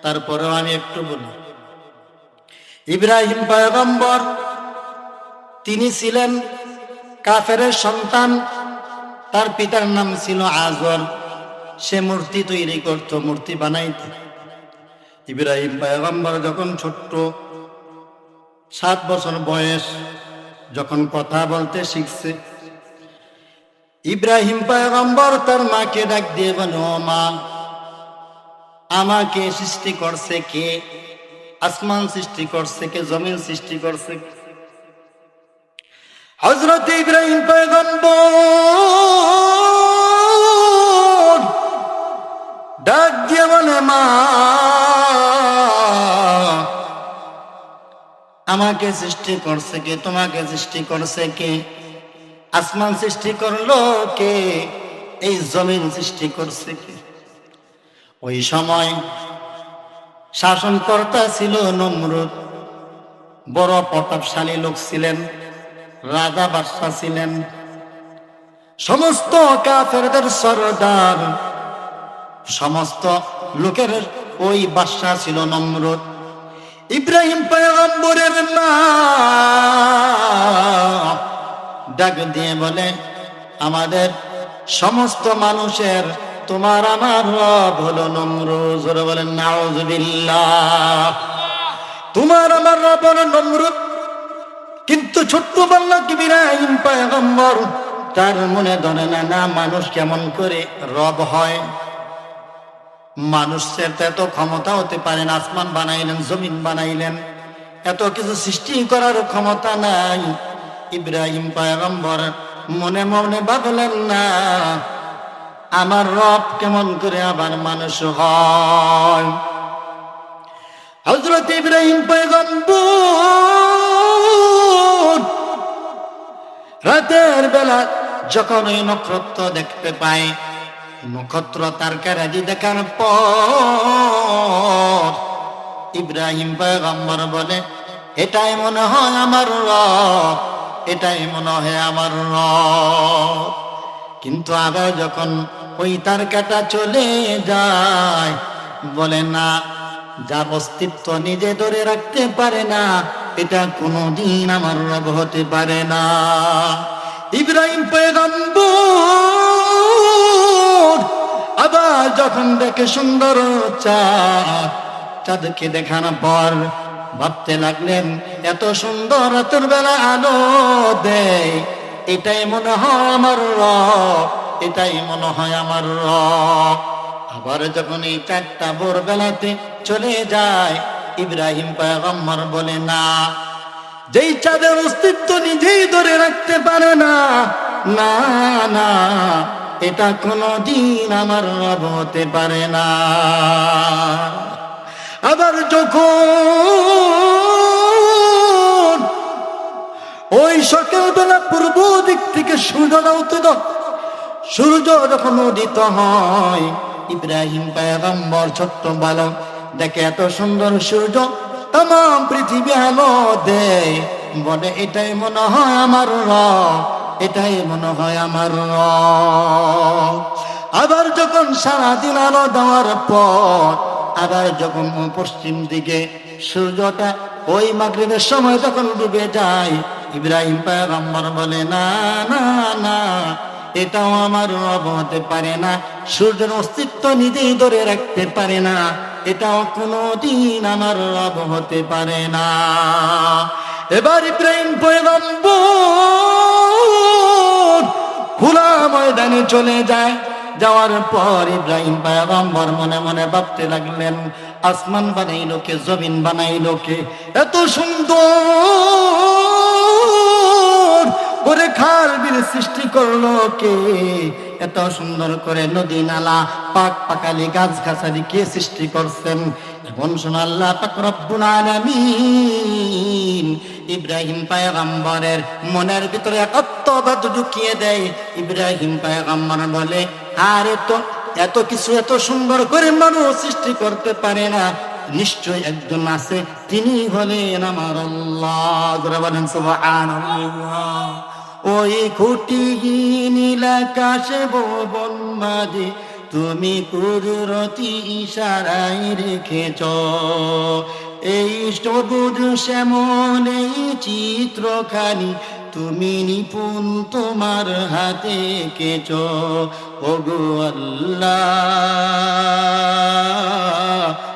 S1: তারপরেও আমি একটু বলি। ইব্রাহিম পয়গম্বর, তিনি ছিলেন কাফেরের সন্তান। তার পিতার নাম ছিল আজর। সে মূর্তি তৈরি করত, মূর্তি বানাইত। ইব্রাহিম পয়গম্বর যখন ছোট্ট, 7 বছর বয়স, যখন কথা বলতে শিখছে, ইব্রাহিম পয়গম্বর তার মাকে ডাক দিয়ে বলে, ও মা, আমাকে সৃষ্টি করছে কে? আসমান সৃষ্টি করছে কে? জমিন সৃষ্টি করছে কে? হযরত ইব্রাহিম পয়গম্বর ডাক দিয়ে বলে, মা, আমাকে সৃষ্টি করছে কে? তোমাকে সৃষ্টি করছে কে? আসমান সৃষ্টি করলো কে? এই জমিন সৃষ্টি করছে কে? ওই সময় শাসনকর্তা ছিল নমরুদ। বড় প্রতাপশালী লোক ছিলেন, রাজা বাদশা ছিলেন, সমস্ত কাফেরদের সরদার, সমস্ত লোকের ওই বাদশা ছিল নমরুদ। ইব্রাহিম পয়গম্বরের মা ডাক দিয়ে বলে, আমাদের সমস্ত মানুষের তোমার আমার রব হলো নমরুদ। জোরে বলেন নাউযুবিল্লাহ। তোমার আমার রব হলো নমরুদ। কিন্তু ছোট্ট বালক ইব্রাহিম পয়গম্বর তার মনে ধরে না, না মানুষ কেমন করে রব হয়। মানুষের তো এত ক্ষমতা হতে পারে না, আসমান বানাইলেন, জমিন বানাইলেন, এত কিছু সৃষ্টি করার ক্ষমতা নাই। ইব্রাহিম পয়গম্বর মনে মনে ভাবলেন, না আমার রব কেমন করে আবার মানুষ হয়। হযরত ইব্রাহিম পয়গম্বর রাতের বেলা যখন ওই নক্ষত্র দেখতে পায়, নক্ষত্র তারকারাজি দেখার পর ইব্রাহিম পয়গম্বর বলে, এটাই মনে হয় আমার রব, এটাই মনে হয় আমার রব। কিন্তু আবার যখন ওই তারকাটা চলে যায়, বলে না, যার অস্তিত্ব নিজে ধরে রাখতে পারে না, এটা কোনোদিন আমার রব হতে পারে না। ইব্রাহিম পয়গম্বর আবার যখন দেখে সুন্দর চাঁদ, চাঁদকে দেখানোর পর ভাবতে লাগলেন, এত সুন্দর রাতের বেলা আলো দেয়, এটাই মনে হয় আমার রব, এটাই মনে হয় আমার রব। আবার যখন এই চাঁদটা ভোরবেলাতে চলে যায়, ইব্রাহিম পয়গম্বর বলে, না, যেই চাঁদের অস্তিত্ব নিজেই ধরে রাখতে পারে না, না না, এটা কোনদিন আমার রব হতে পারে না। আবার যখন ওই সকালবেলা পূর্ব দিক থেকে সূর্যটা উদিত, সূর্য যখন উদিত হয়, ইব্রাহিম পয়গম্বর ছোট্ট বালক দেখে এত সুন্দর সূর্য, তাম পৃথিবী আলো দেয়, বলে এটাই মনে হয় আমার রব, এটাই মনে হয় আমার রব। আবার যখন সারাদিন আলো দেওয়ার পর আবার যখন পশ্চিম দিকে সূর্যটা ওই মাগরিবের সময় যখন ডুবে যায়, ইব্রাহিম পয়গম্বর বলে, না না না, এটাও আমার রব হতে পারে না, সূর্যের অস্তিত্ব নিজেই ধরে রাখতে পারে না, এটাও কোনোদিন আমার রব হতে পারে না। এবার ইব্রাহিম পয়গম্বর খোলা ময়দানে চলে যায়। যাওয়ার পর ইব্রাহিম পয়গম্বর মনে মনে ভাবতে লাগলেন, আসমান বানাইলো কে, জমিন বানাইলো কে, এত সুন্দর করে খাল বিল সৃষ্টি করলো কে, এত সুন্দর করে নদী নালা পাক পাকালি গাছ গাছালি কে সৃষ্টি করছেন। এখন শোনো, আল্লাহ পাক রব্বুল আলামিন ইব্রাহিম পয়গম্বরের মনের ভিতরে একাত্মবাদ ঢুকিয়ে দেয়। ইব্রাহিম পয়গম্বর বলে, আরে তো এত কিছু এত সুন্দর করে মানুষ সৃষ্টি করতে পারে না, নিশ্চয় একজন আছে, তিনি হলেন আমার আল্লাহ। বলেন সুবহানাল্লাহ। ওই খুঁটিহীন আকাশে ভুবন মাঝে তুমি কুদরতি ইশারায় রেখেছ, এই সবুজ শ্যামল এই চিত্রখানি তুমি নিপুণ তোমার হাতে এঁকেছ। ওগো আল্লাহ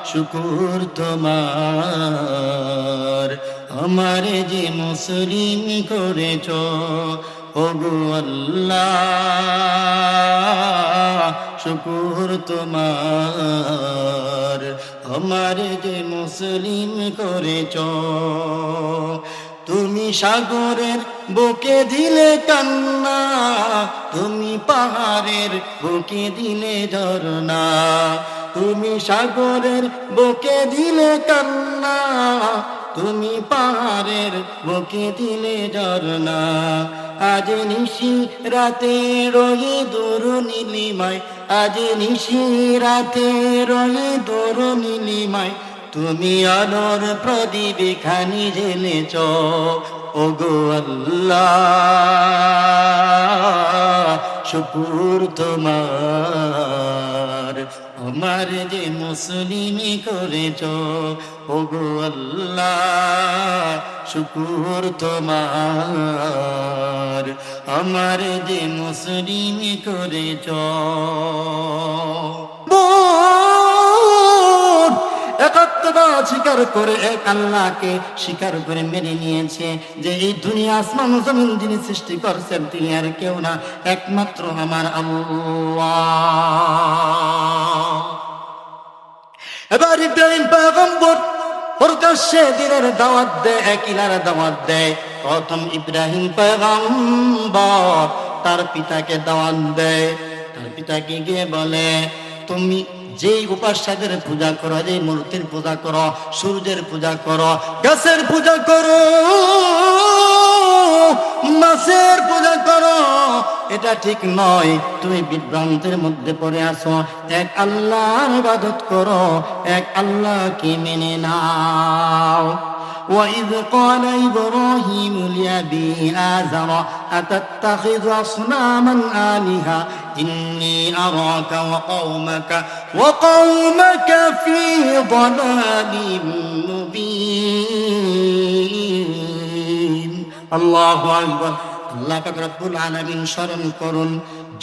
S1: শুকুর তোমার, আমারে যে মুসলিম করেছ। ওগো আল্লাহ শুকুর তোমার, আমারে যে মুসলিম করেছ। তুমি সাগরের বুকে দিলে কান্না, তুমি পাহাড়ের বুকে দিলে ঝরনা, তুমি সাগরের বুকে দিলে কান্না, তুমি পাহাড়ের বুকে দিলে ঝরনা। আজ নিশি রাতে রয়ে দূর নীলিমায়, আজ নিশি রাতে রয়ে দূর নীলিমায়, তুমি আলোর প্রদীপ খানি জ্বেলেছ। ওগো আল্লাহ শুকুর তোমার, আমার যে মুসলিম করেছ। ওগো আল্লাহ শুকুর তোমার, আমার যে মুসলিম করেছ। একাত্মবাদ স্বীকার করে এক আল্লাহকে স্বীকার করে মেনে নিয়েছে যে এই দুনিয়া আসমান জমিন যিনি সৃষ্টি করছেন তিনি আর কেউ না, একমাত্র আমার আল্লাহ। এবার ইব্রাহিম পয়গম্বর প্রকাশ্যে দিনের দাওয়াত দেয়, একইলার দাওয়াত দেয়। প্রথম ইব্রাহিম পয়গম্বর তার পিতাকে দাওয়াত দেয়। তার পিতাকে গিয়ে বলে, তুমি যেই উপাস্যদের পূজা করো, যেই মূর্তির পূজা করো, সূর্যের পূজা করো, গাছের পূজা করো, মাছের পূজা করো, এটা ঠিক নয়। তুমি বিভ্রান্তের মধ্যে পড়ে আসো। এক আল্লাহর ইবাদত করো, এক আল্লাহকে মেনে নাও। وَإِذْ قَالَ إِبْرَاهِيمُ لِأَبِيهِ آزَرَ أَتَتَّخِذُ أَصْنَامًا آلِهَةً إِنِّي أَرَاكَ وَقَوْمَكَ فِي ضَلَالٍ مُبِينٍ। আল্লাহু আকবার। আল্লাহ পাক রব্বুল আলামিন স্মরণ করুন,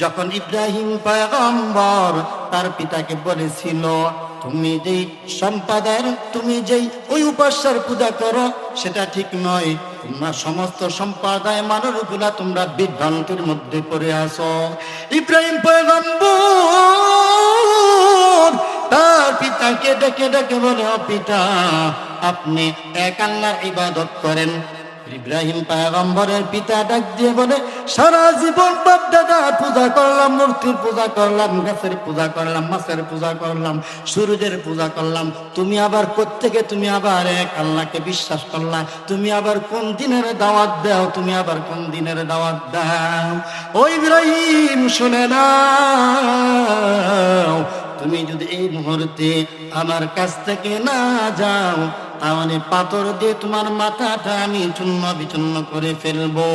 S1: যখন ইব্রাহিম পয়গম্বর তার পিতাকে বলেছিল, তুমি যেই সম্প্রদায়ের, তুমি যেই ওই উপাস্যের পূজা করো সেটা ঠিক নয়, তোমরা সমস্ত সম্প্রদায় মানুষগুলা তোমরা বিভ্রান্তির মধ্যে পড়ে আসো। ইব্রাহিম পয়গম্বর তার পিতাকে ডেকে ডেকে বলে, ও পিতা, আপনি এক আল্লাহর ইবাদত করেন। ইব্রাহিম পয়গম্বরের পিতা ডাক দিয়ে বলে, সারা জীবন বাপ দাদা পূজা করলাম, মূর্তির পূজা করলাম, গাছের পূজা করলাম, মাছের পূজা করলাম, সূর্যের পূজা করলাম, তুমি আবার কোত্থেকে তুমি আবার এক আল্লাহকে বিশ্বাস করলা? তুমি আবার কোন দিনের দাওয়াত দাও? তুমি আবার কোন দিনের দাওয়াত দাও? ও ইব্রাহিম শুনে নাও, তুমি যদি এই মুহূর্তে আমার কাছ থেকে না যাও, তাহলে পাথর দিয়ে তোমার মাথাটা আমি চূর্ণ বিচূর্ণ করে ফেলবো।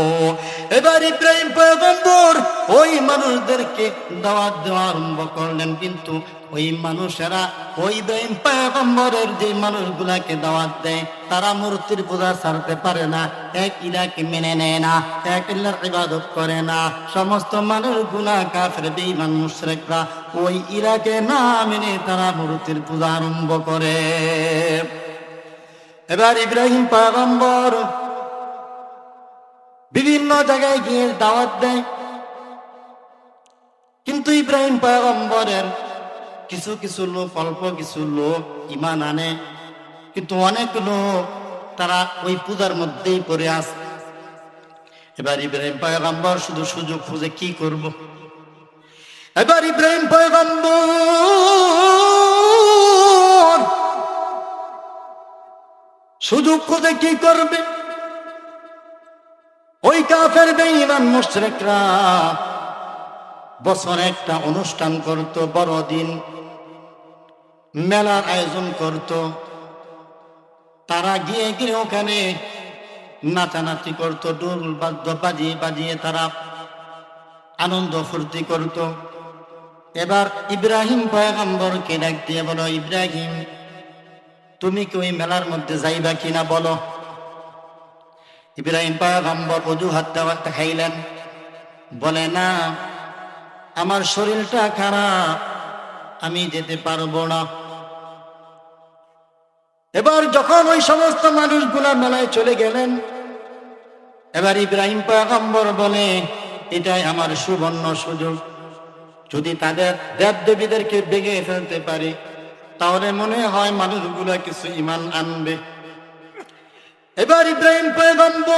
S1: এবার ইব্রাহিম পয়গম্বর ওই মানুষদেরকে দাওয়াত দেওয়া আরম্ভ করলেন, কিন্তু ওই মানুষেরা ওই ইব্রাহিম পয়গম্বরের যে মানুষগুলাকে দাওয়াত দেয় তারা মূর্তির পূজা ছাড়তে পারে না, এক ইলাকে মেনে নেয় না, এক ইল্লাহর ইবাদত করে না। সমস্ত মানুষগুলা কাফের বেঈমান মুশরিকরা ওই ইলাকে না মেনে তারা মূর্তির পূজা আরম্ভ করে। এবার ইব্রাহিম পয়গম্বর বিভিন্ন জায়গায় গিয়ে দাওয়াত দেয়, কিন্তু ইব্রাহিম পয়গম্বরের কিছু কিছু লোক, অল্প কিছু লোক ঈমান আনে, কিন্তু অনেক লোক তারা ওই পূজার মধ্যেই পড়ে আসে। এবার ইব্রাহিম পয়গম্বর শুধু সুযোগ খুঁজে কি করব। এবার ইব্রাহিম পয়গম্বর সুযোগ খুঁজে কি করবে? ওই কাফের বেঈমান মুশরিকরা বছরে একটা অনুষ্ঠান করত, বড়দিন মেলার আয়োজন করত। তারা গিয়ে গিয়ে ওখানে নাচানাচি করত, ঢোল বাদ্য বাজিয়ে বাজিয়ে তারা আনন্দ ফুর্তি করত। এবার ইব্রাহিম পয়গম্বরকে ডাক দিয়ে বলো, ইব্রাহিম, তুমি কি ওই মেলার মধ্যে যাইবা কিনা বলো। ইব্রাহিম পয়গম্বর অজুহাত দেখাইলেন, বলে না, আমার শরীরটা খারাপ, আমি যেতে পারবো না। এবার যখন ওই সমস্ত মানুষগুলা মেলায় চলে গেলেন, এবার ইব্রাহিম পয়গম্বর বলে, এটাই আমার সুবর্ণ সুযোগ, যদি তাদের দেব দেবীদেরকে ভেঙে ফেলতে পারি তাহলে মনে হয় মানুষগুলা কিছু ঈমান আনবে। এবার ইব্রাহিম পয়গম্বর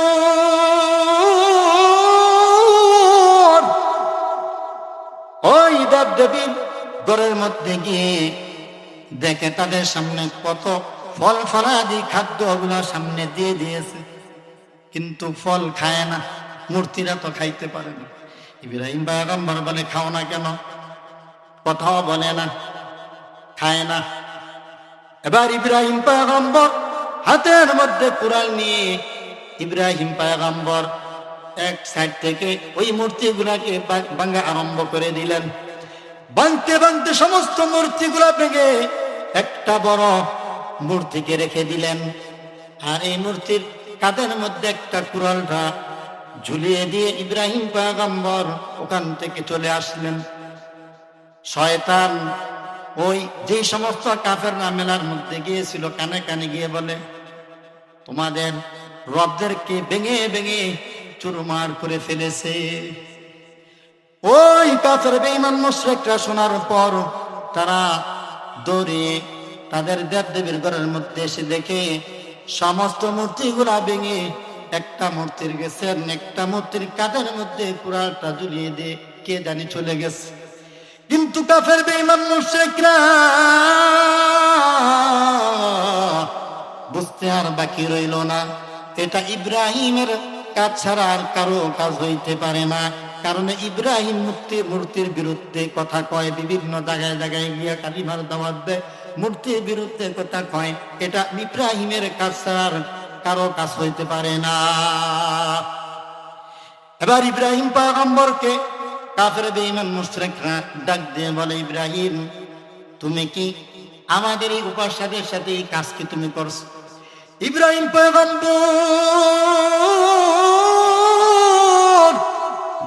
S1: ওই দেব দেবীর ঘরের মধ্যে গিয়ে দেখে তাদের সামনে কত ফল ফলাদি খাদ্য ওগুলা সামনে দিয়ে দিয়েছে, কিন্তু ফল খায় না, মূর্তিরা তো খাইতে পারে না। ইব্রাহিম পয়গম্বর বলে, খাও না কেন? কথাও বলে না, খায় না। এবার ইব্রাহিম পয়গম্বর হাতের মধ্যে কুড়াল নিয়ে ইব্রাহিম পয়গম্বর এক সাইড থেকে ওই মূর্তিগুলাকে ভাঙা আরম্ভ করে দিলেন। ভাঙতে ভাঙতে সমস্ত মূর্তিগুলা ভেঙে একটা বড় মূর্তিকে রেখে দিলেন। আর এই মূর্তির কাঁধের মধ্যে একটা কুড়ালটা ঝুলিয়ে দিয়ে ইব্রাহিম পয়গম্বর ওখান থেকে চলে আসলেন। শয়তান ওই যে সমস্ত কাফেররা মেলার মধ্যে গিয়েছিল কানে কানে গিয়ে বলে, তোমাদের রবদেরকে ভেঙে ভেঙে চুরমার করে ফেলেছে। ওই কাফের বেঈমান মুশরিকরা শোনার পর তারা দৌড়ে তাদের দেবদেবীর ঘরের মধ্যে এসে দেখে সমস্ত মূর্তিগুলা ভেঙে একটা মূর্তির গেছেন, একটা মূর্তির কাঁধের মধ্যে পুরাটা ঝুলিয়ে দিয়ে কে জানি চলে গেছে। কিন্তু কাফের বেঈমান মুশরিকরা বুঝতে আর বাকি রইল না, এটা ইব্রাহিমের কাজ ছাড়া আর কারো কাজ হইতে পারে না। কারণ ইব্রাহিম মূর্তির বিরুদ্ধে কথা কয়, বিভিন্ন জায়গায় জায়গায় গিয়া কালিমার দাওয়াত দেয়, মূর্তির বিরুদ্ধে কথা কয়। এটা ইব্রাহিমের কাজ ছাড়া আর কারো কাজ হইতে পারে না। এবার ইব্রাহিম পয়গম্বরকে কাফের বেঈমান মুশরিকরা ডাক দিয়ে বলে, ইব্রাহিম তুমি কি আমাদের এই উপাস্যদের সাথে এই কাজ কি তুমি করছো? ইব্রাহিম পয়গম্বর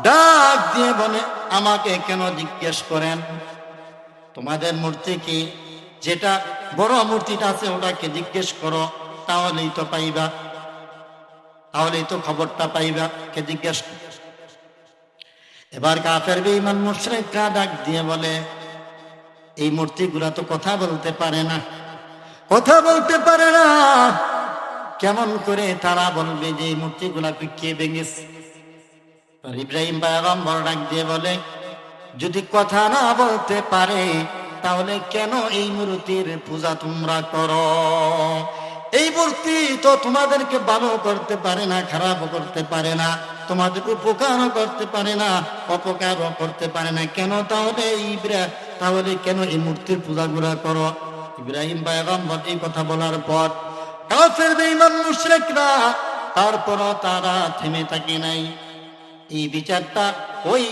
S1: ডাক দিয়ে বলে, আমাকে কেন জিজ্ঞেস করেন? তোমাদের মূর্তি কি? যেটা বড় মূর্তিটা আছে ওটাকে জিজ্ঞেস করো, তাহলেই তো পাইবা, তাহলেই তো খবরটা পাইবা, কে জিজ্ঞেস। এবার কাফের বেঈমান মুশরিকরা ডাক দিয়ে বলে, এই মূর্তিগুলা তো কথা বলতে পারে না, কথা বলতে পারে না, কেমন করে তারা বলবে যে এই মূর্তিগুলা কে ভেঙেছে? ইব্রাহিম পয়গম্বর ডাক দিয়ে বলে, যদি কথা না বলতে পারে তাহলে কেন এই মূর্তির পূজা তোমরা করো? এই মূর্তি তো তোমাদেরকে ভালো করতে পারে না, খারাপও করতে পারে না, তোমাদের উপকারও করতে পারে না, অপকারও করতে পারে না, কেন তাহলে কেন এই মূর্তির পূজাগুলা করো? ইব্রাহিম পয়গম্বর এই কথা বলার পর কাফের বেঈমান মুশরিকরা তারপরও তারা থেমে থাকে নাই। এই বিচারটা ওই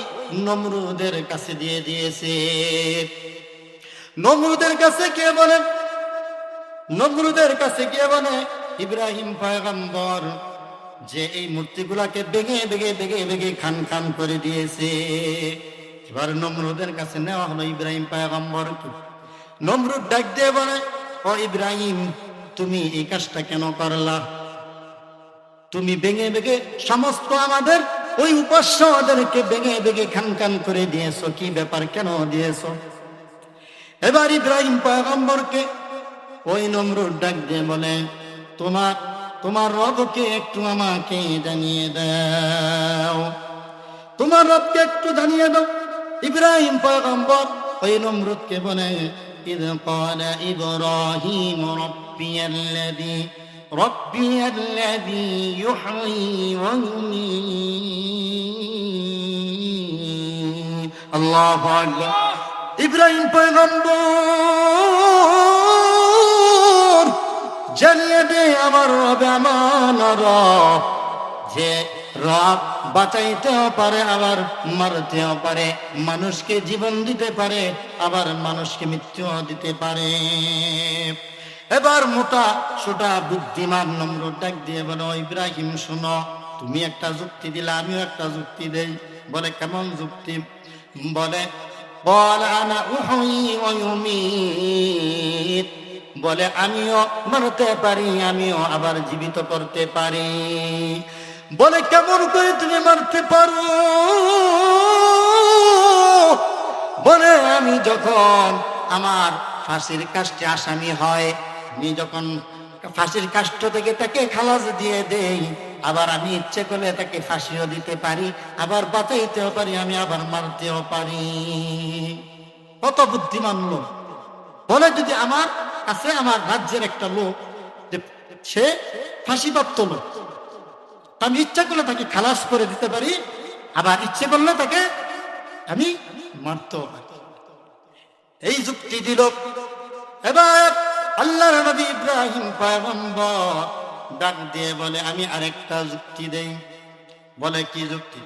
S1: নমরুদের কাছে দিয়ে দিয়েছে। নমরুদের কাছে কে বলেন? নমরুদের কাছে গিয়ে বলে, ইব্রাহিম পয়গম্বর যে এই মূর্তিগুলাকে ভেঙে ভেঙে ভেঙে ভেঙে খান খান করে দিয়েছে। এবার নমরুদের কাছে নেওয়া হলো ইব্রাহিম পয়গম্বরকে। নমরুদ ডাক দিয়ে বলে, ও ইব্রাহিম তুমি এই কাজটা কেন করলা? তুমি ভেঙে ভেঙে সমস্ত আমাদের ওই উপাস্যদেরকে ভেঙে ভেঙে খান খান করে দিয়েছো, কি ব্যাপার, কেন দিয়েছো? এবার ইব্রাহিম পয়গম্বরকে ওই নমরুদ ডাক দিয়ে বলে, তোমার রবকে একটু আমাকে জানিয়ে দাও, তোমার রবকে একটু জানিয়ে দাও। ইব্রাহিম পয়গম্বর ওই নমরুদকে বলে, ইয ক্বালা ইব্রাহিম রাব্বিয়াল্লাযী ইউহয়ী ওয়া যুমীত। আল্লাহু আকবার। ইব্রাহিম পয়গম্বর জানিয়ে দে আমার রব এমন রব যে রব বাঁচাইতেও পারে আবার মারতেও পারে, মানুষকে জীবন দিতে পারে আবার মানুষকে মৃত্যুও দিতে পারে। এবার মোটা সোটা বুদ্ধিমান নমরুদ ডাক দিয়ে বলো, ইব্রাহিম শোনো, তুমি একটা যুক্তি দিলে আমিও একটা যুক্তি দেই। বলে কেমন যুক্তি? বলে আনা উহয়ী ওয়া ইউমীত, বলে আমিও মারতে পারি, আমিও আবার জীবিত করতে পারি। বলে কেমন করে তুমি মারতে পারো? বলে আমি যখন আমার ফাঁসির কাস্টে আসামি হয়, আমি যখন ফাঁসির কাষ্ট থেকে তাকে খালাস দিয়ে দেই, আবার আমি ইচ্ছে করলে তাকে ফাঁসিও দিতে পারি, আবার বাঁচাইতেও পারি, আমি আবার মারতেও পারি। কত বুদ্ধিমান লোক! বলে যদি আমার কাছে আমার রাজ্যের একটা লোক সে ফাঁসিপ্রাপ্ত লোক, আমি ইচ্ছা করলে তাকে খালাস করে দিতে পারি, আবার ইচ্ছে করলে তাকে আমি মারতেও পারি। এই যুক্তি দিল। এবার আল্লাহর নবী ইব্রাহিম পয়গম্বর ডাক দিয়ে বলে, আমি আরেকটা যুক্তি দেই। বলে কি যুক্তি?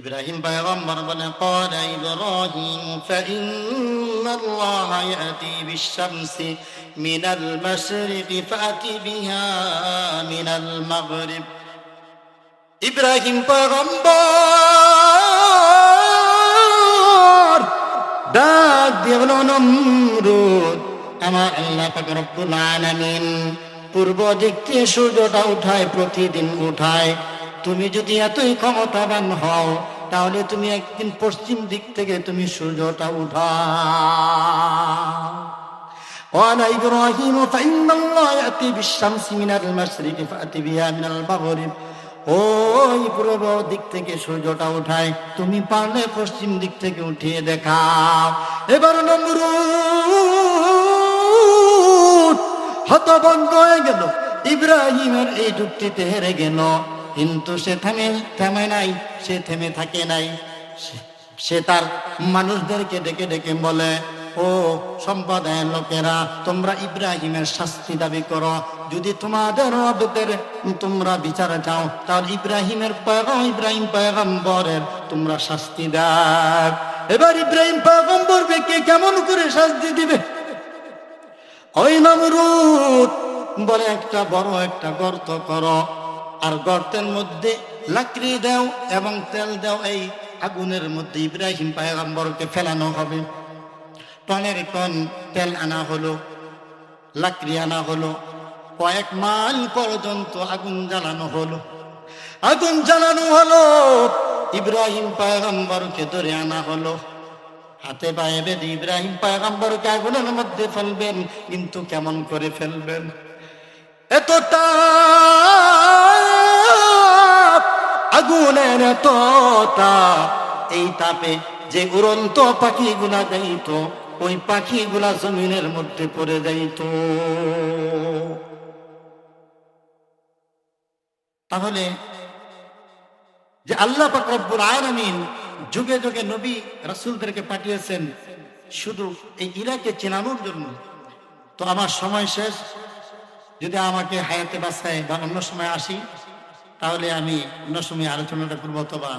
S1: ইব্রাহিম পয়গম্বর বলে, ক্বালা ইব্রাহিম ফাইন্নাল্লাহা ইয়াতি বিশ-শামসি মিনাল মাশরিকি ফাতি বিহা মিনাল মাগরিব। ইব্রাহিম পয়গম্বর ডাক দিয়ে বলল, নমরুদ, আমার আল্লাহ পাক রব্বুল আলামিন পূর্ব দিক থেকে সূর্যটা উঠায়, প্রতিদিন উঠায়। তুমি যদি এতই ক্ষমতাবান হও, তাহলে তুমি একদিন পশ্চিম দিক থেকে তুমি সূর্যটা উঠাও। قال إبراهيم فإن الله يأتي بالشمس من المشرق فأتي بها من المغرب। ওই পূর্ব দিক থেকে সূর্যটা উঠায়, তুমি পারলে পশ্চিম দিক থেকে উঠিয়ে দেখাও। এবার নমরুদ হতভম্ব হয়ে গেল, ইব্রাহিমের এই যুক্তিতে হেরে গেল। কিন্তু সে থেমে নাই, সে থেমে থাকে নাই। সে তার মানুষদেরকে ডেকে ডেকে বলে, ও সম্প্রদায়ের লোকেরা, তোমরা ইব্রাহিমের শাস্তি দাবি করো। যদি তোমাদের রবের তোমরা বিচার চাও, তাহলে ইব্রাহিম পয়গম্বরের তোমরা শাস্তি দাও। এবার ইব্রাহিম পয়গম্বরকে কে কেমন করে শাস্তি দিবে? ওই নমরুদ বলে, একটা বড় একটা গর্ত করো, আর গর্তের মধ্যে লাকড়ি দাও এবং তেল দাও। এই আগুনের মধ্যে ইব্রাহিম পয়গম্বরকে ফেলানো হবে। টনের টন তেল আনা হলো, লাকড়ি আনা হলো, কয়েক মাইল পর্যন্ত আগুন জ্বালানো হলো। আগুন জ্বালানো হলো, ইব্রাহিম পয়গম্বরকে ধরে আনা হলো। হাতে পায়ে বেঁধে ইব্রাহিম পয়গম্বরকে আগুনের মধ্যে ফেলবেন। কিন্তু কেমন করে ফেলবেন? এতটা আগুনের এত তাপ, এই তাপে যে উড়ন্ত পাখিগুলা যাইত, ওই পাখিগুলা জমিনের মধ্যে পড়ে যাইত। তাহলে যে আল্লাহ পাক রব্বুল আলামিন যুগে যুগে নবী রাসূলদেরকে পাঠিয়েছেন শুধু এই ইরাকে চেনানোর জন্য। তো আমার সময় শেষ, যদি আমাকে হায়াতে বাঁচায় বা অন্য সময় আসি, তাহলে আমি অন্য সময় আলোচনাটা করবো। অথবা